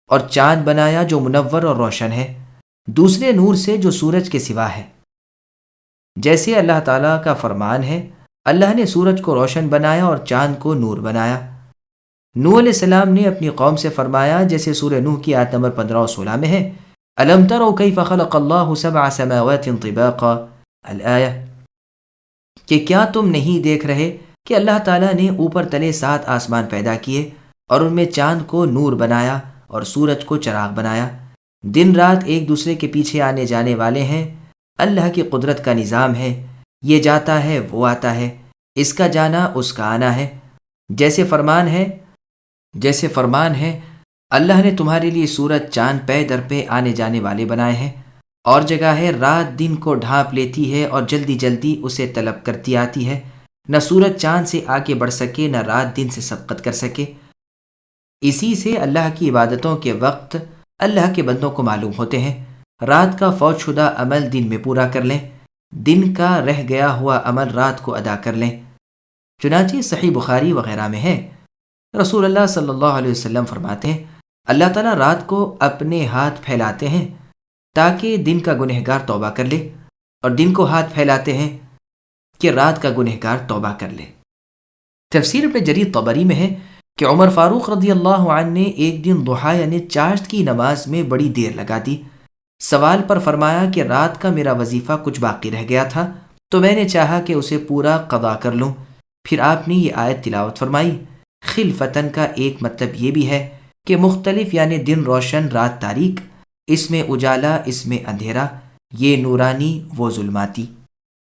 اور چاند بنایا جو منور اور روشن ہے دوسرے نور سے جو سورج کے سوا ہے۔ جیسے اللہ تعالیٰ کا فرمان ہے، اللہ نے سورج کو روشن بنایا اور چاند کو نور بنایا۔ نوح علیہ السلام نے اپنی قوم سے فرمایا، جیسے سورہ نوح کی آیت نمبر 15 اور 16 میں ہے أَلَمْ تَرَوْا كَيْفَ خَلَقَ اللَّهُ سَبْعَ سَمَاوَاتٍ طِبَاقًا الآیہ، کہ کیا تم نہیں دیکھ رہے کہ اللہ تعالیٰ نے اوپر تلے 7 آسمان پیدا کیے اور ان میں چاند کو نور بنایا اور سورج کو چراغ بنایا۔ دن رات ایک دوسرے کے پیچھے آنے جانے والے ہیں، اللہ کی قدرت کا نظام ہے، یہ جاتا ہے وہ آتا ہے، اس کا جانا اس کا آنا ہے۔ جیسے فرمان ہے اللہ نے تمہارے لیے سورج چاند پے در پہ آنے جانے والے بنائے ہیں، اور جگہ ہے رات دن کو ڈھانپ لیتی ہے اور جلدی جلدی اسے طلب کرتی آتی ہے، نہ سورج چاند سے آگے بڑھ سکے نہ رات دن سے سبقت کر سکے۔ اسی سے اللہ کی عبادتوں کے وقت اللہ کے بندوں کو معلوم ہوتے ہیں۔ رات کا فوت شدہ عمل دن میں پورا کر لیں، دن کا رہ گیا ہوا عمل رات کو ادا کر لیں۔ چنانچہ صحیح بخاری وغیرہ میں ہے، رسول اللہ صلی اللہ علیہ وسلم فرماتے ہیں اللہ تعالیٰ رات کو اپنے ہاتھ پھیلاتے ہیں تاکہ دن کا گنہگار توبہ کر لے، اور دن کو ہاتھ پھیلاتے ہیں کہ رات کا گنہگار توبہ کر لے۔ تفسیر ابن جریر طبری میں ہے کہ عمر فاروق رضی اللہ عنہ نے ایک دن ضحیٰ یعنی چاشت کی نماز میں بڑی دیر لگا دی۔ سوال پر فرمایا کہ رات کا میرا وظیفہ کچھ باقی رہ گیا تھا تو میں نے چاہا کہ اسے پورا قضا کر لوں۔ پھر آپ نے یہ آیت تلاوت فرمائی۔ خلفتن کا ایک مطلب یہ بھی ہے کہ مختلف، یعنی دن روشن رات تاریک، اس میں اجالا اس میں اندھیرا، یہ نورانی وہ ظلماتی۔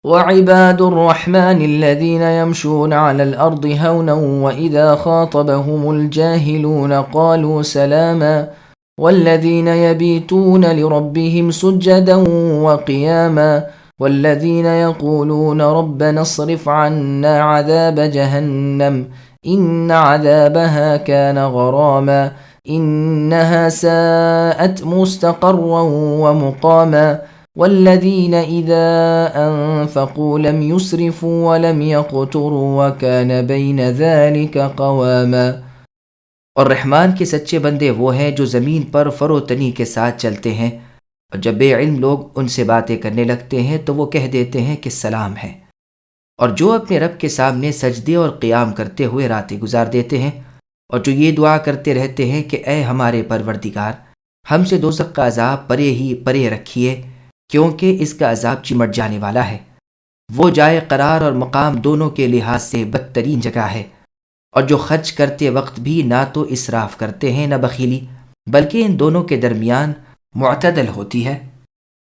وعباد الرحمن الذين يمشون على الأرض هونا وإذا خاطبهم الجاهلون قالوا سلاما والذين يبيتون لربهم سجدا وقياما والذين يقولون ربنا اصرف عنا عذاب جهنم إن عذابها كان غراما إنها ساءت مستقرا ومقاما والذين إذا أنفقوا لم يسرفوا ولم يقتروا وكان بين ذلك قواما۔ اور رحمان کے سچے بندے وہ ہیں جو زمین پر فروتنی کے ساتھ چلتے ہیں، اور جب بے علم لوگ ان سے باتیں کرنے لگتے ہیں تو وہ کہہ دیتے ہیں کہ سلام ہے، اور جو اپنے رب کے سامنے سجدے اور قیام کرتے ہوئے راتیں گزار دیتے ہیں، اور جو یہ دعا کرتے رہتے ہیں کہ اے ہمارے پروردگار، ہم سے دوزخ کا عذاب پرے ہی پرے رکھیے، کیونکہ اس کا عذاب چمٹ جانے والا ہے۔ وہ جائے قرار اور مقام دونوں کے لحاظ سے بدترین جگہ ہے۔ اور جو خرچ کرتے وقت بھی نہ تو اسراف کرتے ہیں نہ بخیلی، بلکہ ان دونوں کے درمیان معتدل ہوتی ہے۔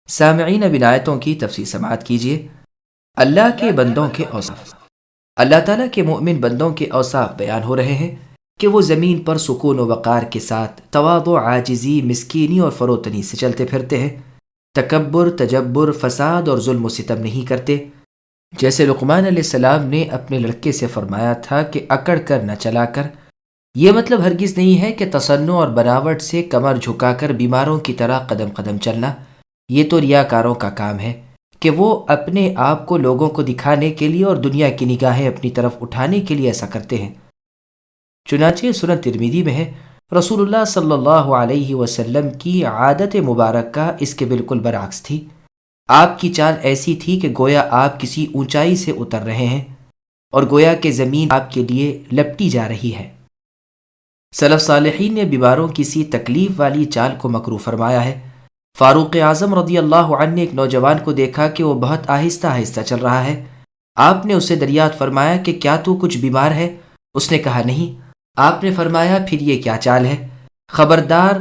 سامعین، اب ان آیتوں کی تفصیل سماعت کیجیے۔ اللہ کے بندوں کے اوصاف۔ اللہ تعالیٰ کے مؤمن بندوں کے اوصاف بیان ہو رہے ہیں کہ وہ زمین پر سکون و وقار کے ساتھ تواضع، عاجزی، مسکینی اور فروتنی سے چلتے پھرتے ہیں، تکبر، تجبر، فساد اور ظلم و ستم نہیں کرتے۔ جیسے لقمان علیہ السلام نے اپنے لڑکے سے فرمایا تھا کہ اکڑ کر نہ چلا کر، یہ مطلب ہرگز نہیں ہے کہ تصنع اور بناوٹ سے کمر جھکا کر بیماروں کی طرح قدم قدم چلنا۔ یہ تو ریاکاروں کا کام ہے کہ وہ اپنے آپ کو لوگوں کو دکھانے کے لیے اور دنیا کی نگاہیں اپنی طرف اٹھانے کے لیے ایسا کرتے ہیں۔ چنانچہ سنن ترمذی میں ہے، رسول اللہ صلی اللہ علیہ وسلم کی عادت مبارکہ اس کے بالکل برعکس تھی۔ آپ کی چال ایسی تھی کہ گویا آپ کسی اونچائی سے اتر رہے ہیں اور گویا کہ زمین آپ کے لیے لپٹی جا رہی ہے۔ سلف صالحین نے بیماروں کی سی تکلیف والی چال کو مکروہ فرمایا ہے۔ فاروق اعظم رضی اللہ عنہ نے ایک نوجوان کو دیکھا کہ وہ بہت آہستہ آہستہ چل رہا ہے۔ آپ نے اسے دریافت فرمایا کہ کیا تو کچھ بیمار ہے؟ اس نے کہا نہیں۔ آپ نے فرمایا پھر یہ کیا چال ہے؟ خبردار،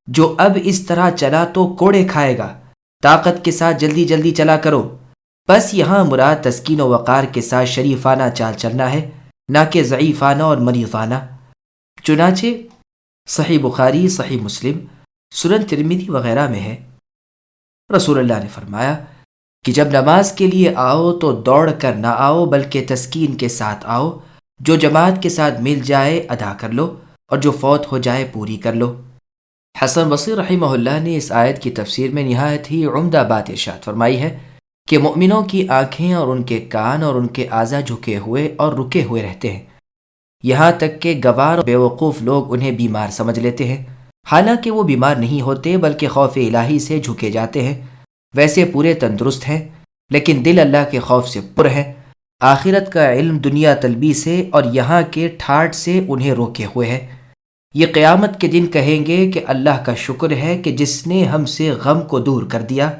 جو اب اس طرح چلا تو کوڑے کھائے گا۔ طاقت کے ساتھ جلدی جلدی چلا کرو۔ بس یہاں مراد تسکین و وقار کے ساتھ شریفانہ چال چلنا ہے، نہ کہ ضعیفانہ اور مریضانہ۔ چنانچہ صحیح بخاری، صحیح مسلم، سنن ترمذی وغیرہ میں ہے، رسول اللہ نے فرمایا کہ جب نماز کے لیے آؤ تو دوڑ کر نہ آؤ بلکہ تسکین کے ساتھ آؤ۔ جو جماعت کے ساتھ مل جائے ادا کر لو، اور جو فوت ہو جائے پوری کر لو۔ حسن بصری رحمہ اللہ نے اس آیت کی تفسیر میں نہایت ہی عمدہ بات ارشاد فرمائی ہے کہ مؤمنوں کی آنکھیں اور ان کے کان اور ان کے اعضاء جھکے ہوئے اور رکے ہوئے رہتے ہیں، یہاں تک کہ گوار اور بیوقوف لوگ انہیں بیمار سمجھ لیتے ہیں، حالانکہ وہ بیمار نہیں ہوتے بلکہ خوف الہی سے جھکے جاتے ہیں۔ ویسے پورے تندرست ہیں لیکن دل اللہ کے خوف سے پر ہے۔ آخرت کا علم دنیا طلبی سے اور یہاں کے ٹھاٹ سے انہیں روکے ہوئے ہے۔ یہ قیامت کے دن کہیں گے کہ اللہ کا شکر ہے کہ جس نے ہم سے غم کو دور کر دیا۔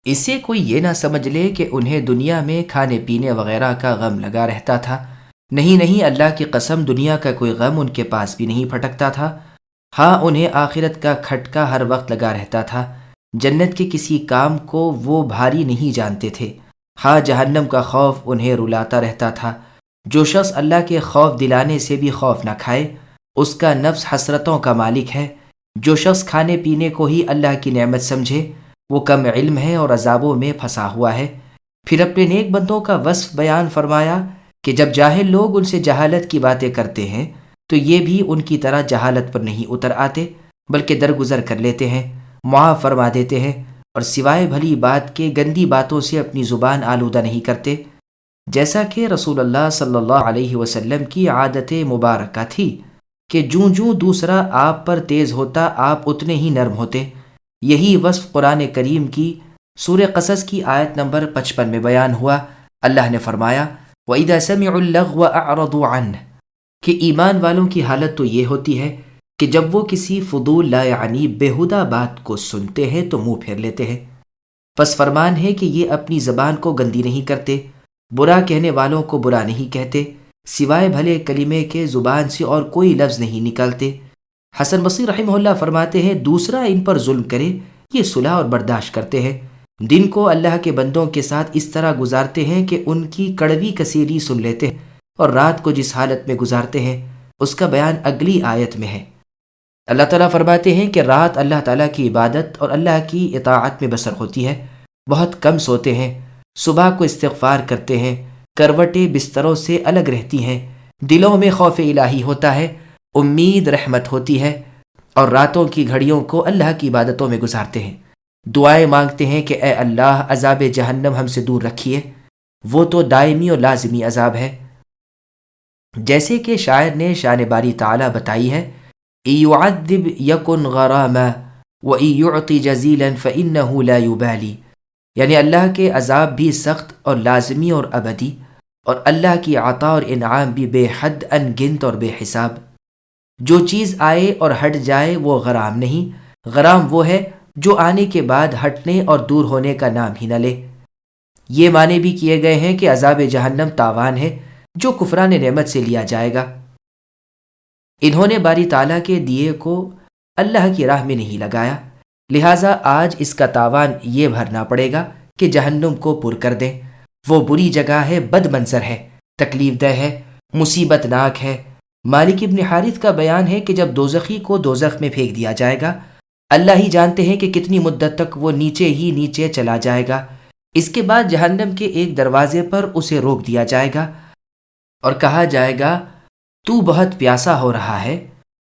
اسے کوئی یہ نہ سمجھ لے کہ انہیں دنیا میں کھانے پینے وغیرہ کا غم لگا رہتا تھا۔ نہیں نہیں، اللہ کی قسم، دنیا کا کوئی غم ان کے پاس بھی نہیں پھٹکتا تھا۔ ہاں، انہیں آخرت کا کھٹکا ہر وقت لگا رہتا تھا۔ جنت کے کسی کام کو وہ بھاری نہیں جانتے تھے۔ ہاں، جہنم کا خوف انہیں رلاتا رہتا تھا۔ جو شخص اللہ کے خوف دلانے سے بھی خوف نہ کھائے، اس کا نفس حسرتوں کا مالک ہے۔ جو شخص کھانے پینے کو ہی اللہ کی نعمت سمجھے، وہ کم علم ہے اور عذابوں میں پھنسا ہوا ہے۔ پھر اپنے نیک بندوں کا وصف بیان فرمایا کہ جب جاہل لوگ ان سے جہالت کی باتیں کرتے ہیں تو یہ بھی ان کی طرح جہالت پر نہیں اتر آتے بلکہ درگزر کر لیتے ہیں، معاف فرما دیتے ہیں، اور سوائے بھلی بات کے گندی باتوں سے اپنی زبان آلودہ نہیں کرتے، جیسا کہ رسول اللہ صلی اللہ علیہ وسلم کی عادت مبارکہ تھی کہ جوں جوں دوسرا آپ پر تیز ہوتا آپ اتنے ہی نرم ہوتے۔ یہی وصف قرآن کریم کی سورہ قصص کی آیت نمبر 55 میں بیان ہوا۔ اللہ نے فرمایا وَإِذَا سَمِعُوا اللَّغْوَ أَعْرَضُوا عَنْهُ، کہ ایمان والوں کی حالت تو یہ ہوتی ہے کہ جب وہ کسی فضول لا یعنی بیہودہ بات کو سنتے ہیں تو منہ پھیر لیتے ہیں۔ پس فرمان ہے کہ یہ اپنی زبان کو گندی نہیں کرتے، برا کہنے والوں کو برا نہیں کہتے، سوائے بھلے کلمے کے زبان سے اور کوئی لفظ نہیں نکالتے۔ حسن بصری رحمہ اللہ فرماتے ہیں دوسرا ان پر ظلم کرے یہ صلح اور برداشت کرتے ہیں، دن کو اللہ کے بندوں کے ساتھ اس طرح گزارتے ہیں کہ ان کی کڑوی کسیری سن لیتے ہیں، اور رات کو جس حالت میں گزارتے ہیں اس کا بیان اگلی آیت میں ہے۔ اللہ تعالیٰ فرماتے ہیں کہ رات اللہ تعالیٰ کی عبادت اور اللہ کی اطاعت میں بسر ہوتی ہے، بہت کم سوتے ہیں، صبح کو استغفار کرتے ہیں، کروٹیں بستروں سے الگ رہتی ہیں، دلوں میں خوف الہی ہوتا ہے، امید رحمت ہوتی ہے، اور راتوں کی گھڑیوں کو اللہ کی عبادتوں میں گزارتے ہیں، دعائیں مانگتے ہیں کہ اے اللہ عذاب جہنم ہم سے دور رکھیے، وہ تو دائمی اور لازمی عذاب ہے۔ جیسے کہ شاعر نے شان باری تعالیٰ بتائی ہے اِن يُعَذِّبْ يَكُنْ غَرَامًا وَإِن يُعْطِ جَزِيلًا فَإِنَّهُ لَا يُبَالِي، یعنی اللہ کے عذاب بھی سخت اور لازمی اور ابدی، اور اللہ کی عطا اور انعام بھی بے حد ان گنت اور بے حساب۔ جو چیز آئے اور ہٹ جائے وہ غرام نہیں، غرام وہ ہے جو آنے کے بعد ہٹنے اور دور ہونے کا نام ہی نہ لے۔ یہ معنی بھی کیے گئے ہیں کہ عذاب جہنم تاوان ہے جو کفران نعمت سے لیا جائے گا۔ انہوں نے باری تعالیٰ کے دیے کو اللہ کی راہ میں نہیں لگایا، لہٰذا آج اس کا تاوان یہ بھرنا پڑے گا کہ جہنم کو پر کر دیں۔ وہ بری جگہ ہے، بد منظر ہے، تکلیف دہ ہے، مصیبت ناک ہے۔ مالک ابن حارث کا بیان ہے کہ جب دوزخی کو دوزخ میں پھینک دیا جائے گا، اللہ ہی جانتے ہیں کہ کتنی مدت تک وہ نیچے ہی نیچے چلا جائے گا۔ اس کے بعد جہنم کے ایک دروازے پر اسے روک دیا جائے گا اور کہا جائے گا تو بہت پیاسا ہو رہا ہے،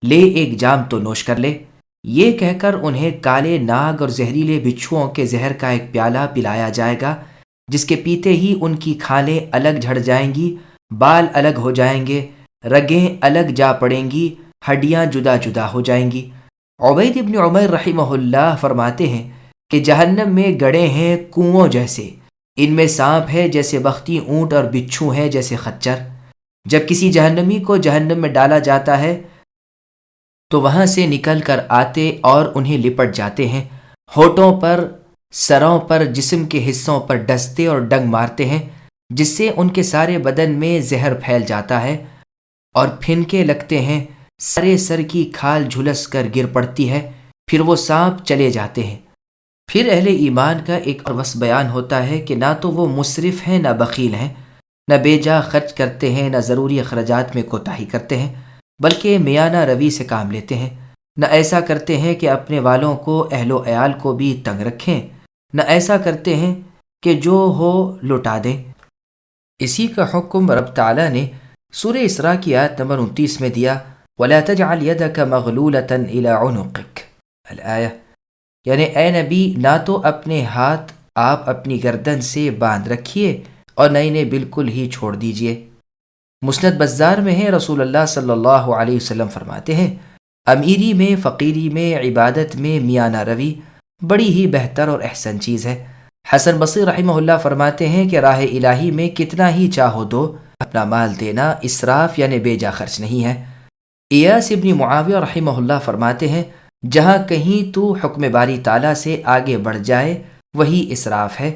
لے ایک جام تو نوش کر لے۔ یہ کہہ کر انہیں کالے ناگ اور زہریلے بچھوؤں کے زہر کا ایک پیالہ پلایا جائے گا، جس کے پیتے ہی ان کی کھالیں الگ جھڑ جائیں گی، بال الگ ہو جائیں گے، رگیں الگ جا پڑیں گی، ہڈیاں جدا جدا ہو جائیں گی۔ عبید ابن عمیر رحمہ اللہ فرماتے ہیں کہ جہنم میں گڑے ہیں کنووں جیسے، ان میں سانپ ہے جیسے بختی اونٹ اور بچھو ہیں جیسے خچر۔ جب کسی جہنمی کو جہنم میں ڈالا جاتا ہے تو وہاں سے نکل کر آتے اور انہیں لپٹ جاتے ہیں، ہونٹوں پر، سروں پر، جسم کے حصوں پر ڈستے اور ڈنگ مارتے ہیں، جس سے ان کے سارے بدن میں زہر پھیل جاتا ہے اور پھنکے لگتے ہیں، سارے سر کی کھال جھلس کر گر پڑتی ہے، پھر وہ سانپ چلے جاتے ہیں۔ پھر اہل ایمان کا ایک اور وصف بیان ہوتا ہے کہ نہ تو وہ مسرف ہیں نہ بخیل ہیں، نہ بے جا خرچ کرتے ہیں، نہ ضروری اخراجات میں کوتاہی کرتے ہیں، بلکہ میانہ روی سے کام لیتے ہیں۔ نہ ایسا کرتے ہیں کہ اپنے والوں کو، اہل و عیال کو بھی تنگ رکھیں، نہ ایسا کرتے ہیں کہ جو ہو لٹا دیں۔ اسی کا حکم رب تعالیٰ نے سورہ اسراء کی آیت نمبر 29 میں دیا، وَلَا تَجْعَلْ يَدَكَ مَغْلُولَةً إِلَىٰ عُنُقِكَ الآیہ، یعنی اے نبی نہ تو اپنے ہاتھ آپ اپنی گردن سے باندھ رکھیے اور نہ انہیں بالکل ہی چھوڑ دیجیے۔ مسند بزار میں ہے، رسول اللہ صلی اللہ علیہ وسلم فرماتے ہیں، امیری میں، فقیری میں، عبادت میں میانہ روی بڑی ہی بہتر اور احسن چیز ہے۔ حسن بصری رحمہ اللہ فرماتے ہیں کہ راہ الہی میں کتنا ہی چاہو دو، اپنا مال دینا اسراف یعنی بے جا خرچ نہیں ہے۔ ایاس ابن معاویہ رحمہ اللہ فرماتے ہیں، جہاں کہیں تو حکم باری تعالیٰ سے آگے بڑھ جائے وہی اسراف ہے،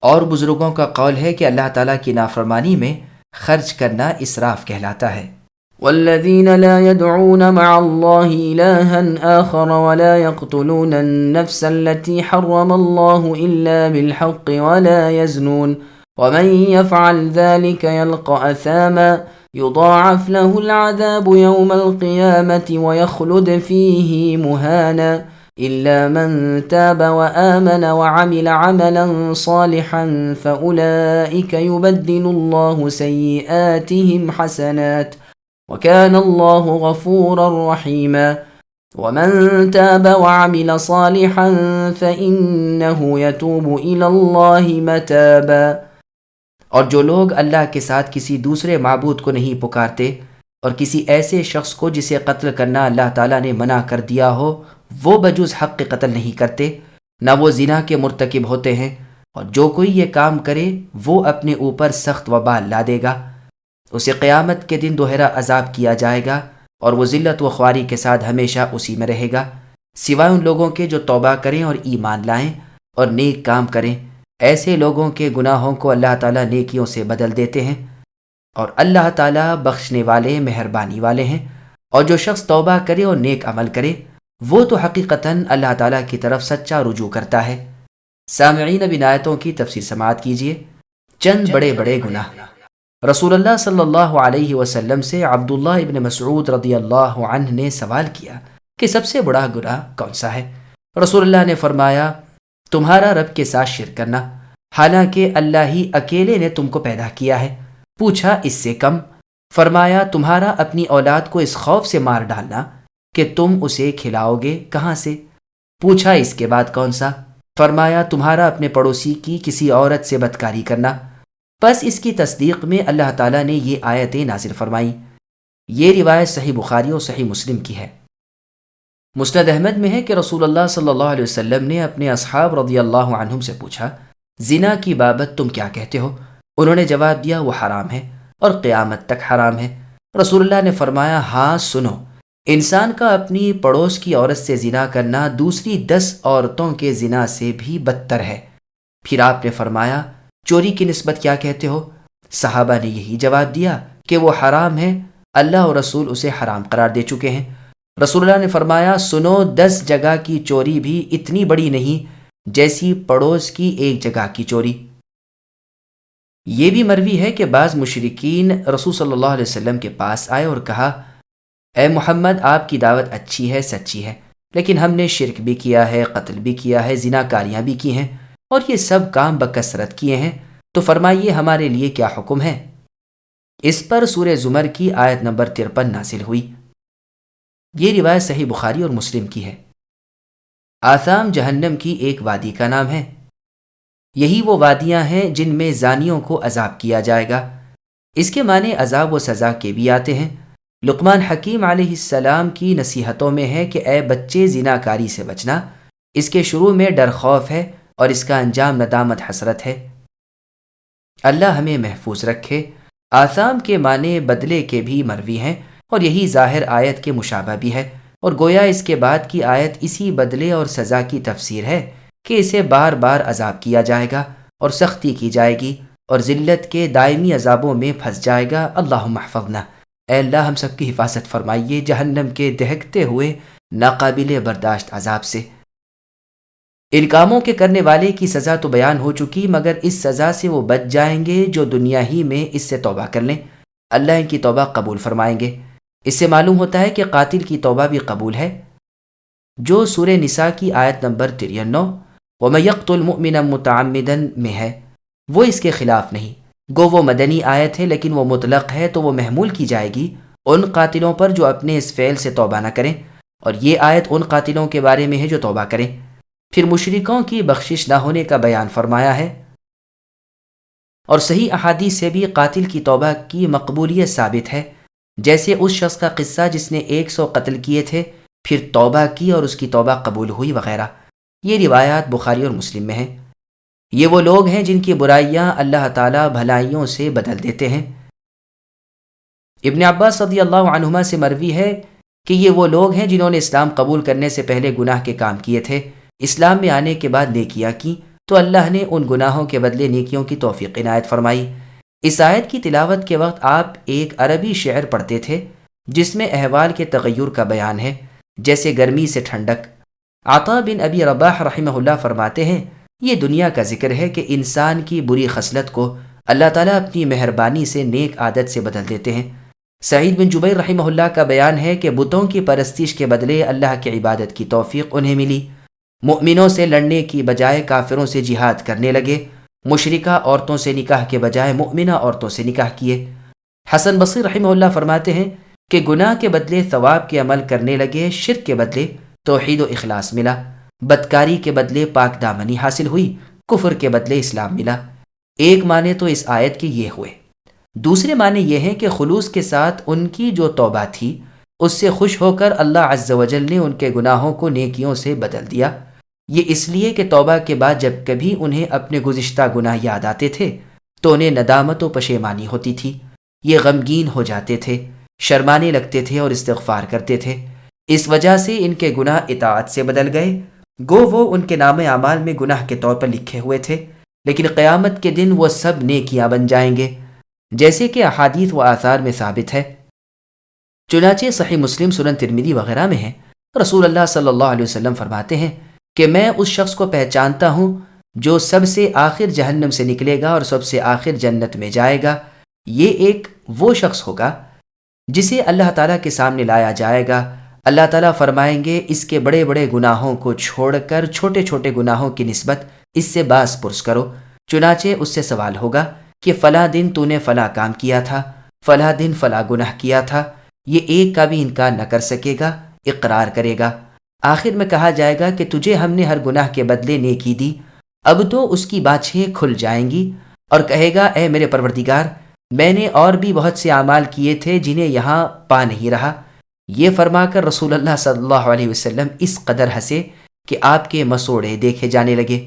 اور بزرگوں کا قول ہے کہ اللہ تعالیٰ کی نافرمانی میں خرچ کرنا اسراف کہلاتا ہے۔ والذين لا يدعون مع الله إلها آخر ولا يقتلون النفس التي حرم الله إلا بالحق ولا يزنون ومن يفعل ذلك يلقى أثاما يضاعف له العذاب يوم القيامة ويخلد فيه مهانا إلا من تاب وآمن وعمل عملا صالحا فأولئك يبدل الله سيئاتهم حسنات وَكَانَ اللَّهُ غَفُورًا رَحِيمًا وَمَن تَابَ وَعَمِلَ صَالِحًا فَإِنَّهُ يَتُوبُ إِلَى اللَّهِ مَتَابًا۔ اور جو لوگ اللہ کے ساتھ کسی دوسرے معبود کو نہیں پکارتے اور کسی ایسے شخص کو جسے قتل کرنا اللہ تعالیٰ نے منع کر دیا ہو وہ بجز حق قتل نہیں کرتے، نہ وہ زنا کے مرتکب ہوتے ہیں، اور جو کوئی یہ کام کرے وہ اپنے اوپر سخت وبال لا دے گا، اسے قیامت کے دن دوہرا عذاب کیا جائے گا اور وہ ذلت و خواری کے ساتھ ہمیشہ اسی میں رہے گا، سوائے ان لوگوں کے جو توبہ کریں اور ایمان لائیں اور نیک کام کریں۔ ایسے لوگوں کے گناہوں کو اللہ تعالیٰ نیکیوں سے بدل دیتے ہیں، اور اللہ تعالیٰ بخشنے والے، مہربانی والے ہیں۔ اور جو شخص توبہ کرے اور نیک عمل کرے وہ تو حقیقتاً اللہ تعالیٰ کی طرف سچا رجوع کرتا ہے۔ سامعین، اب ان آیتوں کی تفسیر سماعت کیجیے۔ چند بڑے بڑے گناہ۔ رسول اللہ صلی اللہ علیہ وسلم سے عبداللہ ابن مسعود رضی اللہ عنہ نے سوال کیا کہ سب سے بڑا گناہ کون سا ہے؟ رسول اللہ نے فرمایا، تمہارا رب کے ساتھ شرک کرنا، حالانکہ اللہ ہی اکیلے نے تم کو پیدا کیا ہے۔ پوچھا اس سے کم؟ فرمایا، تمہارا اپنی اولاد کو اس خوف سے مار ڈالنا کہ تم اسے کھلاؤ گے کہاں سے؟ پوچھا اس کے بعد کون سا؟ فرمایا، تمہارا اپنے پڑوسی کی کسی عورت سے بدکاری کرنا۔ بس اس کی تصدیق میں اللہ تعالیٰ نے یہ آیتیں نازل فرمائیں۔ یہ روایت صحیح بخاری اور صحیح مسلم کی ہے۔ مسند احمد میں ہے کہ رسول اللہ صلی اللہ علیہ وسلم نے اپنے اصحاب رضی اللہ عنہم سے پوچھا، زنا کی بابت تم کیا کہتے ہو؟ انہوں نے جواب دیا وہ حرام ہے اور قیامت تک حرام ہے۔ رسول اللہ نے فرمایا ہاں سنو، انسان کا اپنی پڑوس کی عورت سے زنا کرنا دوسری 10 عورتوں کے زنا سے بھی بدتر ہے۔ پھر آپ نے فرمایا چوری کی نسبت کیا کہتے ہو؟ صحابہ نے یہی جواب دیا کہ وہ حرام ہے، اللہ اور رسول اسے حرام قرار دے چکے ہیں۔ رسول اللہ نے فرمایا سنو، 10 جگہ کی چوری بھی اتنی بڑی نہیں جیسی پڑوس کی ایک جگہ کی چوری۔ یہ بھی مروی ہے کہ بعض مشرکین رسول صلی اللہ علیہ وسلم کے پاس آئے اور کہا اے محمد، آپ کی دعوت اچھی ہے، سچی ہے، لیکن ہم نے شرک بھی کیا ہے، قتل بھی کیا ہے، زناکاریاں بھی کی ہیں اور یہ سب کام بکثرت کیے ہیں، تو فرمائیے ہمارے لیے کیا حکم ہے؟ اس پر سورہ زمر کی آیت نمبر 53 نازل ہوئی۔ یہ روایت صحیح بخاری اور مسلم کی ہے۔ آثام جہنم کی ایک وادی کا نام ہے۔ یہی وہ وادیاں ہیں جن میں زانیوں کو عذاب کیا جائے گا۔ اس کے معنی عذاب و سزا کے بھی آتے ہیں۔ لقمان حکیم علیہ السلام کی نصیحتوں میں ہے کہ اے بچے، زناکاری سے بچنا، اس کے شروع میں ڈر خوف ہے اور اس کا انجام ندامت حسرت ہے۔ اللہ ہمیں محفوظ رکھے۔ آثام کے معنی بدلے کے بھی مروی ہیں اور یہی ظاہر آیت کے مشابہ بھی ہے، اور گویا اس کے بعد کی آیت اسی بدلے اور سزا کی تفسیر ہے کہ اسے بار بار عذاب کیا جائے گا اور سختی کی جائے گی اور ذلت کے دائمی عذابوں میں پھنس جائے گا۔ اللہم احفظنا، اے اللہ ہم سب کی حفاظت فرمائیے جہنم کے دہکتے ہوئے ناقابل برداشت عذاب سے۔ ان کاموں کے کرنے والے کی سزا تو بیان ہو چکی، مگر اس سزا سے وہ بچ جائیں گے جو دنیا ہی میں اس سے توبہ کر لیں، اللہ ان کی توبہ قبول فرمائیں گے۔ اس سے معلوم ہوتا ہے کہ قاتل کی توبہ بھی قبول ہے، جو سورہ نساء کی آیت نمبر 93 وَمَن يَقْتُلْ مُؤْمِنًا مُتَعَمِّدًا میں ہے، وہ اس کے خلاف نہیں۔ گو وہ مدنی آیت ہے لیکن وہ مطلق ہے، تو وہ محمول کی جائے گی ان قاتلوں پر جو اپنے اس فعل سے توبہ نہ کریں، اور یہ آیت ان قاتلوں کے بارے میں ہے جو توبہ کریں۔ پھر مشرکوں کی بخشش نہ ہونے کا بیان فرمایا ہے، اور صحیح احادیث سے بھی قاتل کی توبہ کی مقبولیت ثابت ہے، جیسے اس شخص کا قصہ جس نے 100 قتل کیے تھے، پھر توبہ کی اور اس کی توبہ قبول ہوئی وغیرہ۔ یہ روایات بخاری اور مسلم میں ہیں۔ یہ وہ لوگ ہیں جن کی برائیاں اللہ تعالیٰ بھلائیوں سے بدل دیتے ہیں۔ ابن عباس رضی اللہ عنہما سے مروی ہے کہ یہ وہ لوگ ہیں جنہوں نے اسلام قبول کرنے سے پہلے گناہ کے کام کیے تھے، اسلام میں آنے کے بعد نیکیاں کی تو اللہ نے ان گناہوں کے بدلے نیکیوں کی توفیق عنایت فرمائی۔ اس آیت کی تلاوت کے وقت آپ ایک عربی شعر پڑھتے تھے جس میں احوال کے تغیر کا بیان ہے، جیسے گرمی سے ٹھنڈک۔ عطا بن ابی رباح رحمہ اللہ فرماتے ہیں یہ دنیا کا ذکر ہے کہ انسان کی بری خصلت کو اللہ تعالیٰ اپنی مہربانی سے نیک عادت سے بدل دیتے ہیں۔ سعید بن جبیر رحمہ اللہ کا بیان ہے کہ بتوں کی پرستش کے بدلے اللہ کی عبادت کی توفیق انہیں ملی، مؤمنوں سے لڑنے کی بجائے کافروں سے جہاد کرنے لگے، مشرکہ عورتوں سے نکاح کے بجائے مؤمنہ عورتوں سے نکاح کیے۔ حسن بصری رحمہ اللہ فرماتے ہیں کہ گناہ کے بدلے ثواب کے عمل کرنے لگے، شرک کے بدلے توحید و اخلاص ملا، بدکاری کے بدلے پاک دامنی حاصل ہوئی، کفر کے بدلے اسلام ملا۔ ایک معنی تو اس آیت کے یہ ہوئے۔ دوسرے معنی یہ ہیں کہ خلوص کے ساتھ ان کی جو توبہ تھی اس سے خوش ہو کر اللہ عز و جل نے ان کے گناہوں کو نیکیوں سے بدل دیا۔ یہ اس لیے کہ توبہ کے بعد جب کبھی انہیں اپنے گزشتہ گناہ یاد آتے تھے تو انہیں ندامت و پشیمانی ہوتی تھی، یہ غمگین ہو جاتے تھے، شرمانے لگتے تھے اور استغفار کرتے تھے۔ اس وجہ سے ان کے گناہ اطاعت سے بدل گئے، گو وہ ان کے نام اعمال میں گناہ کے طور پر لکھے ہوئے تھے، لیکن قیامت کے دن وہ سب نیکیاں بن جائیں گے، جیسے کہ احادیث و آثار میں ثابت ہے۔ چنانچہ صحیح مسلم، سنن ترمذی وغیرہ میں ہے، رسول اللہ صلی اللہ علیہ وسلم فرماتے ہیں کہ میں اس شخص کو پہچانتا ہوں جو سب سے آخر جہنم سے نکلے گا اور سب سے آخر جنت میں جائے گا۔ یہ ایک وہ شخص ہوگا جسے اللہ تعالیٰ کے سامنے لایا جائے گا۔ اللہ تعالیٰ فرمائیں گے اس کے بڑے بڑے گناہوں کو چھوڑ کر چھوٹے چھوٹے گناہوں کی نسبت اس سے باز پرس کرو۔ چنانچہ اس سے سوال ہوگا کہ فلاں دن تو نے فلاں کام کیا تھا، فلاں دن فلاں گناہ کیا تھا۔ یہ ایک کا بھی انکار نہ کر سکے گا، اقرار کرے گا۔ آخر میں کہا جائے گا کہ تجھے ہم نے ہر گناہ کے بدلے نیکی دی۔ اب تو اس کی بانچھیں کھل جائیں گی اور کہے گا اے میرے پروردگار، میں نے اور بھی بہت سے اعمال کیے تھے جنہیں یہاں پا نہیں رہا۔ یہ فرما کر رسول اللہ صلی اللہ علیہ وسلم اس قدر ہنسے کہ آپ کے مسوڑے دیکھے جانے لگے۔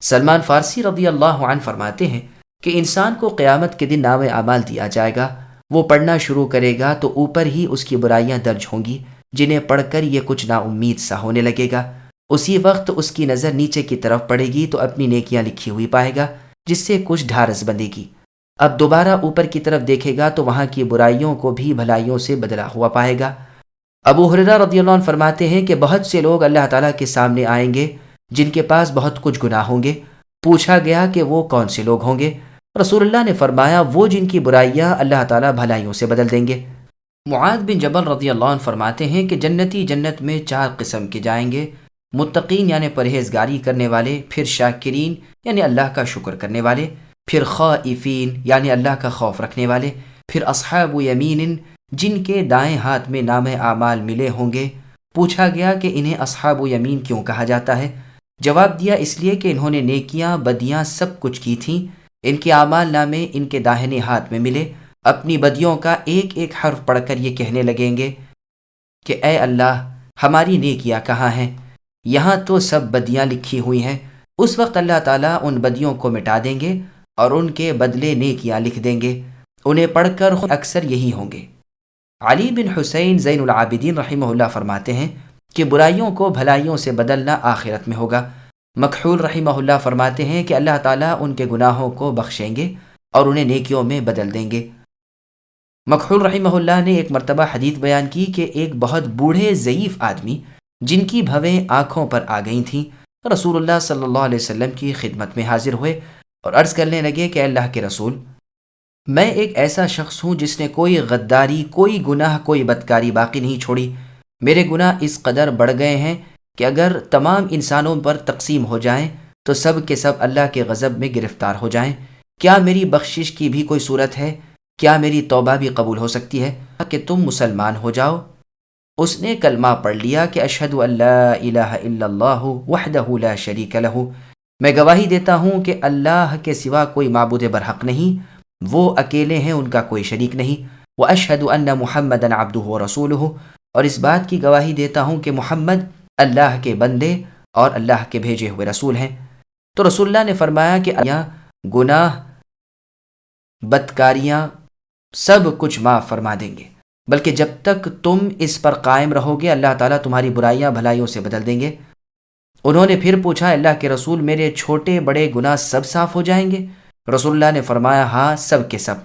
سلمان فارسی رضی اللہ عنہ فرماتے ہیں کہ انسان کو قیامت کے دن نام اعمال دیا جائے گا، وہ پڑھنا شروع کرے گا تو اوپر ہی اس کی برائیاں درج ہوں گی، جنہیں پڑھ کر یہ کچھ نا امید سا ہونے لگے گا۔ اسی وقت اس کی نظر نیچے کی طرف پڑے گی تو اپنی نیکیاں لکھی ہوئی پائے گا، جس سے کچھ ڈھارس بندے گی۔ اب دوبارہ اوپر کی طرف دیکھے گا تو وہاں کی برائیوں کو بھی بھلائیوں سے بدلا ہوا پائے گا۔ ابو ہریرہ رضی اللہ عنہ فرماتے ہیں کہ بہت سے لوگ اللہ تعالیٰ کے سامنے آئیں گے جن کے پاس بہت کچھ گناہ ہوں گے۔ پوچھا گیا کہ وہ کون سے لوگ ہوں گے؟ رسول اللہ نے فرمایا وہ جن کی برائیاں اللہ تعالیٰ بھلائیوں سے بدل دیں گے۔ معاذ بن جبل رضی اللہ عنہ فرماتے ہیں کہ جنتی جنت میں 4 قسم کے جائیں گے: متقین یعنی پرہیزگاری کرنے والے، پھر شاکرین یعنی اللہ کا شکر کرنے والے، پھر خائفین یعنی اللہ کا خوف رکھنے والے، پھر اصحاب یمین جن کے دائیں ہاتھ میں نام اعمال ملے ہوں گے۔ پوچھا گیا کہ انہیں اصحاب یمین کیوں کہا جاتا ہے؟ جواب دیا اس لیے کہ انہوں نے نیکیاں بدیاں سب کچھ کی تھیں، ان کے اعمال نامے ان کے داہنے ہاتھ میں ملے، اپنی بدیوں کا ایک ایک حرف پڑھ کر یہ کہنے لگیں گے کہ اے اللہ ہماری نیکیاں کہاں ہیں؟ یہاں تو سب بدیاں لکھی ہوئی ہیں۔ اس وقت اللہ تعالیٰ ان بدیوں کو مٹا دیں گے اور ان کے بدلے نیکیاں لکھ دیں گے۔ انہیں پڑھ کر اکثر یہی ہوں گے۔ علی بن حسین زین العابدین رحمہ اللہ فرماتے ہیں کہ برائیوں کو بھلائیوں سے بدلنا آخرت میں ہوگا۔ مکحول رحمہ اللہ فرماتے ہیں کہ اللہ تعالیٰ ان کے گناہوں کو بخشیں گے اور انہیں نیکیوں میں بدل دیں گے۔ مکحول رحمہ اللہ نے ایک مرتبہ حدیث بیان کی کہ ایک بہت بوڑھے ضعیف آدمی جن کی بھویں آنکھوں پر آ گئی تھیں، رسول اللہ صلی اللہ علیہ وسلم کی خدمت میں حاضر ہوئے اور عرض کرنے لگے کہ اللہ کے رسول، میں ایک ایسا شخص ہوں جس نے کوئی غداری، کوئی گناہ، کوئی بدکاری باقی نہیں چھوڑی۔ میرے گناہ اس قدر بڑھ گئے ہیں کہ اگر تمام انسانوں پر تقسیم ہو جائیں تو سب کے سب اللہ کے غضب میں گرفتار ہو جائیں۔ کیا میری بخشش کی بھی کوئی صورت ہے؟ کیا میری توبہ بھی قبول ہو سکتی ہے کہ تم مسلمان ہو جاؤ؟ اس نے کلمہ پڑھ لیا کہ اشہد ان لا الہ الا اللہ وحدہ لا شریک لہ، میں گواہی دیتا ہوں کہ اللہ کے سوا کوئی معبود برحق نہیں، وہ اکیلے ہیں، ان کا کوئی شریک نہیں۔ واشہد ان محمدا عبدہ ورسولہ، اور اس بات کی گواہی دیتا ہوں کہ محمد اللہ کے بندے اور اللہ کے بھیجے ہوئے رسول ہیں۔ تو رسول اللہ نے فرمایا کہ گناہ، بدکاریاں سب کچھ معاف فرما دیں گے، بلکہ جب تک تم اس پر قائم رہو گے اللہ تعالیٰ تمہاری برائیاں بھلائیوں سے بدل دیں گے۔ انہوں نے پھر پوچھا اللہ کے رسول میرے چھوٹے بڑے گناہ سب صاف ہو جائیں گے؟ رسول اللہ نے فرمایا ہاں، سب کے سب۔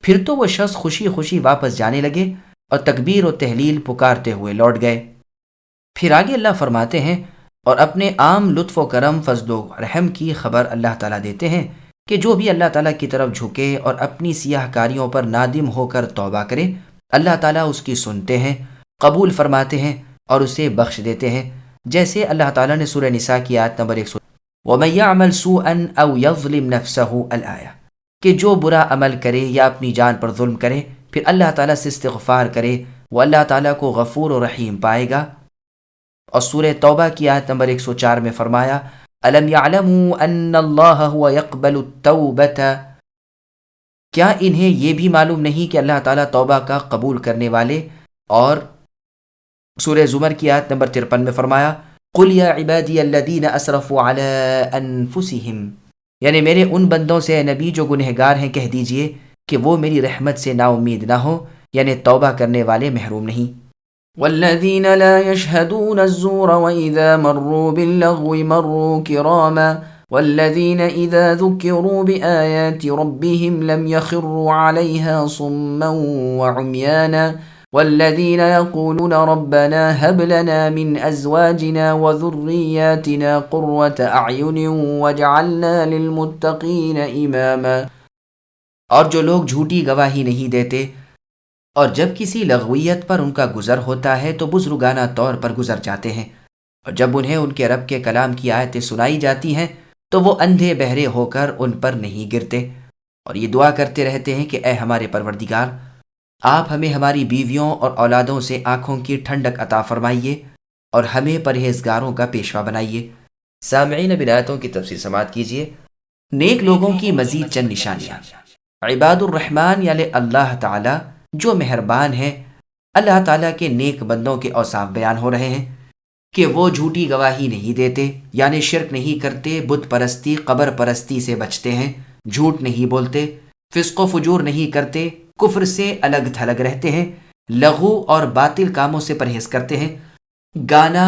پھر تو وہ شخص خوشی خوشی واپس جانے لگے اور تکبیر و تحلیل پکارتے ہوئے لوٹ گئے۔ پھر آگے اللہ فرماتے ہیں اور اپنے عام لطف و کرم، فضل و رحم کی خبر اللہ تعالیٰ دیتے ہیں کہ جو بھی اللہ تعالیٰ کی طرف جھکے اور اپنی سیاہ کاریوں پر نادم ہو کر توبہ کرے، اللہ تعالیٰ اس کی سنتے ہیں، قبول فرماتے ہیں اور اسے بخش دیتے ہیں، جیسے اللہ تعالیٰ نے سورہ نساء کی آیت نمبر 100 وَمَن يَعْمَلْ سُوءًا أَوْ يَظْلِمْ نَفْسَهُ الآیہ، کہ جو برا عمل کرے یا اپنی جان پر ظلم کرے پھر اللہ تعالیٰ سے استغفار کرے، وہ اللہ تعالیٰ کو غفور و رحیم پائے گا۔ اور سورہ توبہ کی آیت نمبر 104 میں فرمایا أَلَمْ يَعْلَمُوا أَنَّ اللَّهَ هُوَ يَقْبَلُ التَّوْبَةَ، کیا انہیں یہ بھی معلوم نہیں کہ اللہ تعالیٰ توبہ کا قبول کرنے والے؟ اور سورہ زمر کی آیت نمبر 53 میں فرمایا قُلْ يَا عِبَادِيَ الَّذِينَ أَسْرَفُوا عَلَىٰ أَنفُسِهِمْ، یعنی میرے ان بندوں سے اے نبی جو گنہگار ہیں کہہ دیجئے کہ وہ میری رحمت سے نا امید نہ ہو، یعنی توبہ کرنے والے محروم نہیں۔ والذين لا يشهدون الزور وإذا مروا باللغو مروا كراما والذين إذا ذكروا بآيات ربهم لم يخروا عليها صما وعميانا والذين يقولون ربنا هب لنا من أزواجنا وذرياتنا قرة أعين واجعلنا للمتقين إماما، اور جو لوگ جھوٹی گواہی نہیں دیتے اور جب کسی لغویت پر ان کا گزر ہوتا ہے تو بزرگانہ طور پر گزر جاتے ہیں، اور جب انہیں ان کے رب کے کلام کی آیتیں سنائی جاتی ہیں تو وہ اندھے بہرے ہو کر ان پر نہیں گرتے اور یہ دعا کرتے رہتے ہیں کہ اے ہمارے پروردگار، آپ ہمیں ہماری بیویوں اور اولادوں سے آنکھوں کی ٹھنڈک عطا فرمائیے اور ہمیں پرہیزگاروں کا پیشوا بنائیے۔ سامعین، اب آیتوں کی تفسیر سماعت کیجیے۔ نیک لوگوں کی مزید چند نشانیاں۔ عباد الرحمن یعنی اللہ تعالیٰ جو مہربان ہیں، اللہ تعالیٰ کے نیک بندوں کے اوصاف بیان ہو رہے ہیں کہ وہ جھوٹی گواہی نہیں دیتے، یعنی شرک نہیں کرتے، بت پرستی، قبر پرستی سے بچتے ہیں، جھوٹ نہیں بولتے، فسق و فجور نہیں کرتے، کفر سے الگ تھلگ رہتے ہیں، لغو اور باطل کاموں سے پرہیز کرتے ہیں، گانا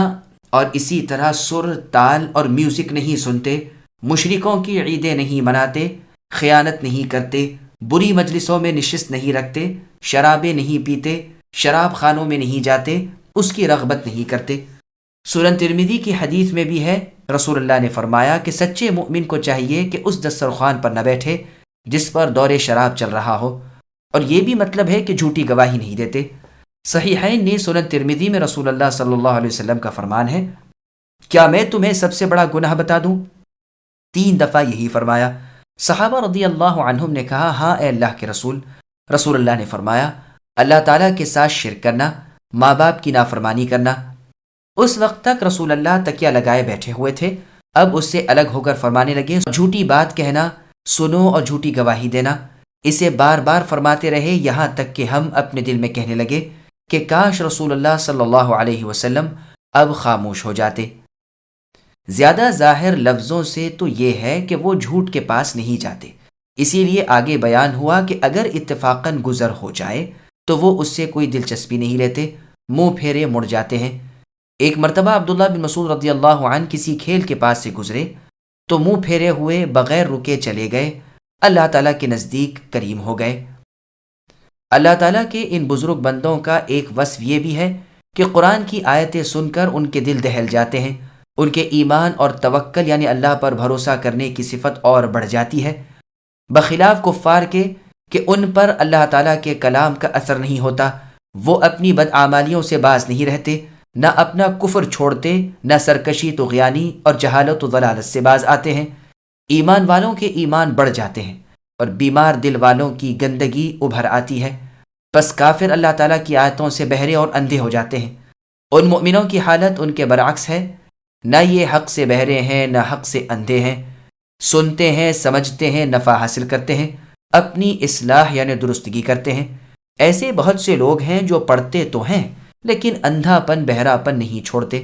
اور اسی طرح سر، تال اور میوزک نہیں سنتے، مشرکوں کی عیدیں نہیں مناتے، خیانت نہیں کرتے، بری مجلسوں میں نشست نہیں رکھتے، شرابیں نہیں پیتے، شراب خانوں میں نہیں جاتے، اس کی رغبت نہیں کرتے۔ سنن ترمذی کی حدیث میں بھی ہے، رسول اللہ نے فرمایا کہ سچے مؤمن کو چاہیے کہ اس دسترخوان پر نہ بیٹھے جس پر دور شراب چل رہا ہو، اور یہ بھی مطلب ہے کہ جھوٹی گواہی نہیں دیتے۔ صحیحین نے سنن ترمذی میں رسول اللہ صلی اللہ علیہ وسلم کا فرمان ہے، کیا میں تمہیں سب سے بڑا گناہ بتا دوں؟ 3 دفعہ یہی فرمایا۔ صحابہ رضی اللہ عنہم نے کہا، ہاں اے اللہ کے رسول۔ رسول اللہ نے فرمایا، اللہ تعالیٰ کے ساتھ شرک کرنا، ماں باپ کی نافرمانی کرنا۔ اس وقت تک رسول اللہ تکیہ لگائے بیٹھے ہوئے تھے، اب اس سے الگ ہو کر فرمانے لگے، جھوٹی بات کہنا، سنو اور جھوٹی گواہی دینا۔ اسے بار بار فرماتے رہے، یہاں تک کہ ہم اپنے دل میں کہنے لگے کہ کاش رسول اللہ صلی اللہ علیہ وسلم اب خاموش ہو جاتے۔ زیادہ ظاہر لفظوں سے تو یہ ہے کہ وہ جھوٹ کے پاس نہیں جاتے، اسی لیے آگے بیان ہوا کہ اگر اتفاقاً گزر ہو جائے تو وہ اس سے کوئی دلچسپی نہیں لیتے، منہ پھیرے مڑ جاتے ہیں۔ ایک مرتبہ عبداللہ بن مسعود رضی اللہ عنہ کسی کھیل کے پاس سے گزرے تو منہ پھیرے ہوئے بغیر رکے چلے گئے، اللہ تعالیٰ کے نزدیک کریم ہو گئے۔ اللہ تعالیٰ کے ان بزرگ بندوں کا ایک وصف یہ بھی ہے کہ قرآن کی آیتیں سن کر ان کے دل دہل جاتے ہیں، ان کے ایمان اور توکل یعنی اللہ پر بھروسہ کرنے کی صفت اور بڑھ جاتی ہے، بخلاف کفار کے کہ ان پر اللہ تعالیٰ کے کلام کا اثر نہیں ہوتا، وہ اپنی بدعمالیوں سے باز نہیں رہتے، نہ اپنا کفر چھوڑتے، نہ سرکشی طغیانی اور جہالت و ضلالت سے باز آتے ہیں۔ ایمان والوں کے ایمان بڑھ جاتے ہیں اور بیمار دل والوں کی گندگی ابھر آتی ہے، بس کافر اللہ تعالیٰ کی آیتوں سے بہرے اور اندھے ہو جاتے ہیں۔ ان مؤمنوں کی حالت ان کے برعکس ہے، نہ یہ حق سے بہرے ہیں نہ حق سے اندھے ہیں، سنتے ہیں، سمجھتے ہیں، نفع حاصل کرتے ہیں، اپنی اصلاح یعنی درستگی کرتے ہیں۔ ایسے بہت سے لوگ ہیں جو پڑھتے تو ہیں لیکن اندھا پن بہرا پن نہیں چھوڑتے۔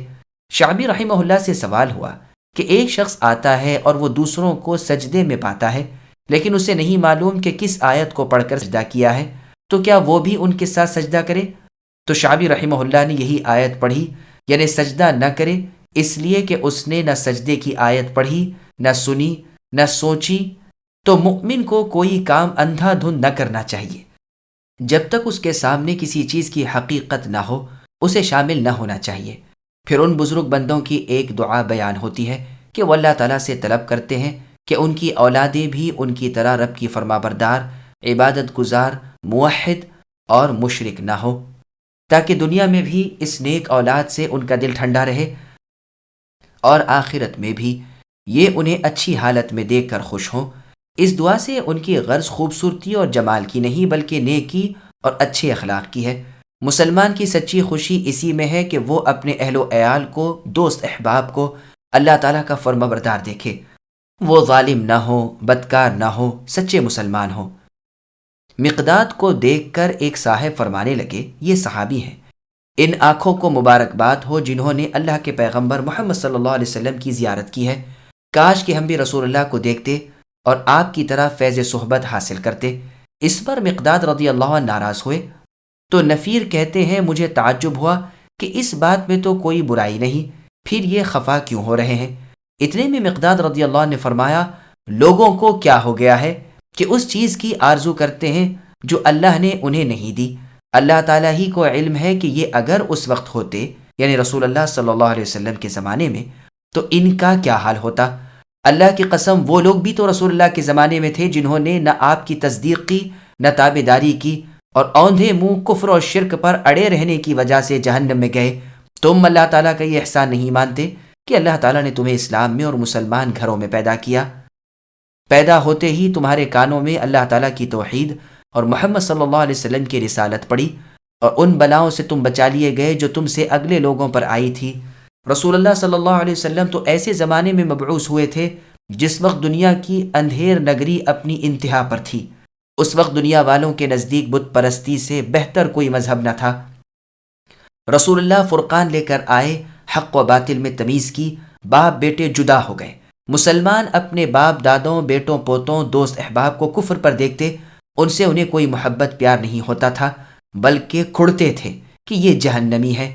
شعبی رحمہ اللہ سے سوال ہوا کہ ایک شخص آتا ہے اور وہ دوسروں کو سجدے میں پاتا ہے لیکن اسے نہیں معلوم کہ کس آیت کو پڑھ کر سجدہ کیا ہے، تو کیا وہ بھی ان کے ساتھ سجدہ کرے؟ تو شعبی رحمہ اللہ نے یہی آیت پڑھی، یعنی سجدہ نہ کرے، اس لیے کہ اس نے نہ سجدے کی آیت پڑھی، نہ سنی، نہ سوچی۔ تو مؤمن کو کوئی کام اندھا دھند نہ کرنا چاہیے، جب تک اس کے سامنے کسی چیز کی حقیقت نہ ہو اسے شامل نہ ہونا چاہیے۔ پھر ان بزرگ بندوں کی ایک دعا بیان ہوتی ہے کہ وہ اللہ تعالیٰ سے طلب کرتے ہیں کہ ان کی اولادیں بھی ان کی طرح رب کی فرما بردار، عبادت گزار، موحد اور مشرک نہ ہو، تاکہ دنیا میں بھی اس نیک اولاد سے ان کا دل ٹھنڈا رہے اور آخرت میں بھی یہ انہیں اچھی حالت میں دیکھ کر خوش ہوں۔ اس دعا سے ان کی غرض خوبصورتی اور جمال کی نہیں بلکہ نیکی اور اچھے اخلاق کی ہے۔ مسلمان کی سچی خوشی اسی میں ہے کہ وہ اپنے اہل و عیال کو، دوست احباب کو اللہ تعالیٰ کا فرما بردار دیکھے، وہ ظالم نہ ہو، بدکار نہ ہو، سچے مسلمان ہو۔ مقداد کو دیکھ کر ایک صاحب فرمانے لگے، یہ صحابی ہیں، ان آنکھوں کو مبارکباد ہو جنہوں نے اللہ کے پیغمبر محمد صلی اللہ علیہ وسلم کی زیارت کی ہے، کاش کہ ہم بھی رسول اللہ کو دیکھتے اور آپ کی طرح فیض صحبت حاصل کرتے۔ اس پر مقداد رضی اللہ عنہ ناراض ہوئے تو نفیر کہتے ہیں، مجھے تعجب ہوا کہ اس بات میں تو کوئی برائی نہیں، پھر یہ خفا کیوں ہو رہے ہیں؟ اتنے میں مقداد رضی اللہ عنہ نے فرمایا، لوگوں کو کیا ہو گیا ہے کہ اس چیز کی آرزو کرتے ہیں جو اللہ نے انہیں نہیں دی۔ اللہ تعالیٰ ہی کو علم ہے کہ یہ اگر اس وقت ہوتے یعنی رسول اللہ صلی اللہ علیہ وسلم کے زمانے میں تو ان کا کیا حال ہوتا۔ اللہ کی قسم وہ لوگ بھی تو رسول اللہ کے زمانے میں تھے جنہوں نے نہ آپ کی تصدیق کی نہ تابع داری کی اور اوندھے منہ کفر اور شرک پر اڑے رہنے کی وجہ سے جہنم میں گئے۔ تم اللہ تعالیٰ کا یہ احسان نہیں مانتے کہ اللہ تعالیٰ نے تمہیں اسلام میں اور مسلمان گھروں میں پیدا کیا؟ پیدا ہوتے ہی تمہارے کانوں میں اللہ تعالیٰ کی توحید اور محمد صلی اللہ علیہ وسلم کی رسالت پڑی اور ان بلاؤں سے تم بچا لیے گئے جو تم سے اگلے لوگوں پر آئی تھی۔ رسول اللہ صلی اللہ علیہ وسلم تو ایسے زمانے میں مبعوث ہوئے تھے جس وقت دنیا کی اندھیر نگری اپنی انتہا پر تھی، اس وقت دنیا والوں کے نزدیک بت پرستی سے بہتر کوئی مذہب نہ تھا۔ رسول اللہ فرقان لے کر آئے، حق و باطل میں تمیز کی، باپ بیٹے جدا ہو گئے، مسلمان اپنے باپ دادوں، بیٹوں پوتوں، دوست احباب کو کفر پر دیکھتے، ان سے انہیں کوئی محبت پیار نہیں ہوتا تھا، بلکہ کھڑتے تھے کہ یہ جہنمی ہے۔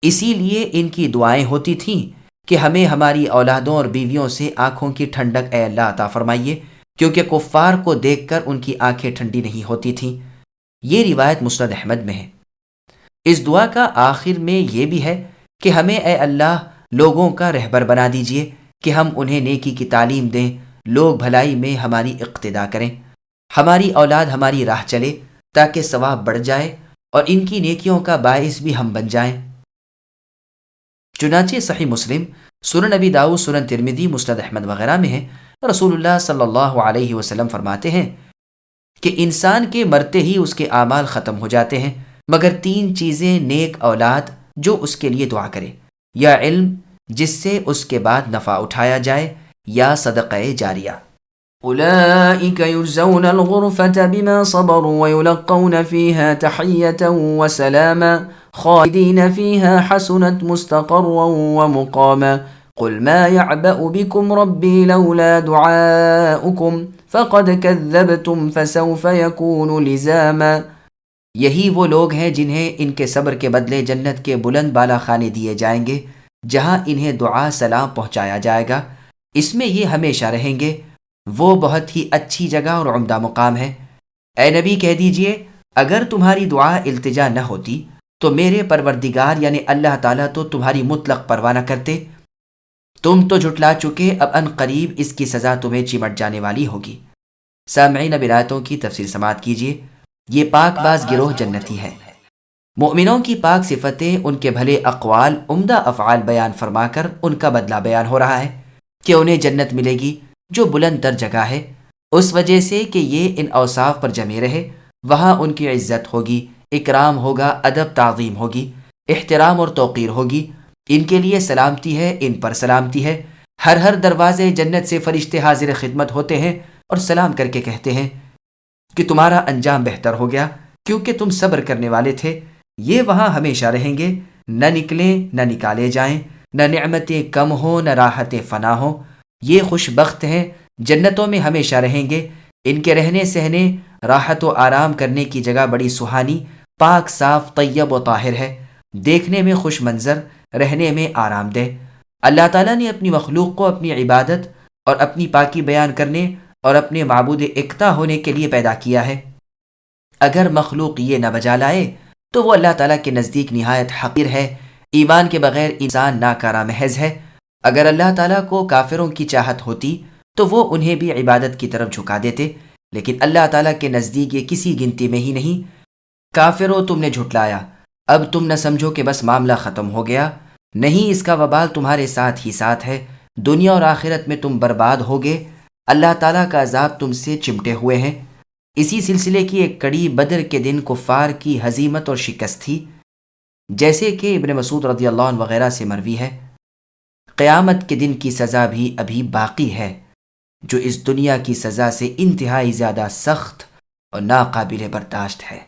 اسی لیے ان کی دعائیں ہوتی تھیں کہ ہمیں ہماری اولادوں اور بیویوں سے آنکھوں کی ٹھنڈک اے اللہ عطا فرمائیے، کیونکہ کفار کو دیکھ کر ان کی آنکھیں ٹھنڈی نہیں ہوتی تھیں۔ یہ روایت مسند احمد میں ہے۔ اس دعا کا آخر میں یہ بھی ہے کہ ہمیں اے اللہ لوگوں کا رہبر بنا دیجئے کہ ہم انہیں نیکی کی تعلیم دیں، لوگ بھلائی میں ہماری اقتدا کریں، ہماری اولاد ہماری راہ چلے تاکہ ثواب بڑھ جائے اور ان کی نیکیوں کا باعث بھی ہم بن جائیں۔ چنانچہ صحیح مسلم، سنن نبی داؤد، سنن ترمذی، مسند احمد وغیرہ میں ہے، رسول اللہ صلی اللہ علیہ وسلم فرماتے ہیں کہ انسان کے مرتے ہی اس کے اعمال ختم ہو جاتے ہیں مگر 3 چیزیں: نیک اولاد جو اس کے لیے دعا کرے، یا علم جس سے اس کے بعد نفع اٹھایا جائے، یا صدقہ جاریہ۔ أولئك يجزون الغرفة بما صبروا ويلقون فيها تحية وسلاما خالدين فيها حسنت مستقرا ومقاما قل ما يعبأ بكم ربي لولا دعاؤكم فقد كذبتم فسوف يكون لزاما۔ یہی وہ لوگ ہیں جنہیں ان کے صبر کے بدلے جنت کے بلند بالا خانے دیے جائیں گے، جہاں انہیں دعا سلام پہنچایا جائے گا، اس میں یہ ہمیشہ رہیں گے، وہ بہت ہی اچھی جگہ اور عمدہ مقام ہے۔ اے نبی کہہ دیجئے، اگر تمہاری دعا التجا نہ ہوتی تو میرے پروردگار یعنی اللہ تعالیٰ تو تمہاری مطلق پرواہ نہ کرتے۔ تم تو جھٹلا چکے، اب ان قریب اس کی سزا تمہیں چمٹ جانے والی ہوگی۔ سامعین، اب آیتوں کی تفسیر سماعت کیجیے۔ یہ پاک باز گروہ جنتی ہے۔ مومنوں کی پاک صفتیں، ان کے بھلے اقوال، عمدہ افعال بیان فرما کر ان کا بدلہ بیان ہو رہا ہے کہ انہیں جنت ملے گی جو بلند تر جگہ ہے، اس وجہ سے کہ یہ ان اوصاف پر جمے رہے۔ وہاں ان کی عزت ہوگی، اکرام ہوگا، ادب تعظیم ہوگی، احترام اور توقیر ہوگی۔ ان کے لیے سلامتی ہے، ان پر سلامتی ہے۔ ہر دروازے جنت سے فرشتے حاضر خدمت ہوتے ہیں اور سلام کر کے کہتے ہیں کہ تمہارا انجام بہتر ہو گیا کیونکہ تم صبر کرنے والے تھے۔ یہ وہاں ہمیشہ رہیں گے، نہ نکلیں نہ نکالے جائیں، نہ نعمتیں کم ہوں نہ راحتیں فنا ہوں۔ یہ خوش بخت ہیں، جنتوں میں ہمیشہ رہیں گے۔ ان کے رہنے سہنے، راحت و آرام کرنے کی جگہ بڑی سہانی، پاک صاف، طیب و طاہر ہے، دیکھنے میں خوش منظر، رہنے میں آرام دہ۔ اللہ تعالیٰ نے اپنی مخلوق کو اپنی عبادت اور اپنی پاکی بیان کرنے اور اپنے معبود اکتا ہونے کے لیے پیدا کیا ہے۔ اگر مخلوق یہ نہ بجا لائے تو وہ اللہ تعالیٰ کے نزدیک نہایت حقیر ہے۔ ایمان کے بغیر انسان ناکارہ محض ہے۔ اگر اللہ تعالیٰ کو کافروں کی چاہت ہوتی تو وہ انہیں بھی عبادت کی طرف جھکا دیتے، لیکن اللہ تعالیٰ کے نزدیک یہ کسی گنتی میں ہی نہیں۔ کافروں، تم نے جھٹلایا، اب تم نہ سمجھو کہ بس معاملہ ختم ہو گیا، نہیں، اس کا وبال تمہارے ساتھ ہی ساتھ ہے، دنیا اور آخرت میں تم برباد ہوگے، اللہ تعالیٰ کا عذاب تم سے چمٹے ہوئے ہیں۔ اسی سلسلے کی ایک کڑی بدر کے دن کفار کی ہزیمت اور شکست تھی، جیسے کہ ابن مسعود رضی اللہ عنہ وغیرہ سے مروی ہے۔ قیامت کے دن کی سزا بھی ابھی باقی ہے، جو اس دنیا کی سزا سے انتہائی زیادہ سخت اور ناقابل برداشت ہے۔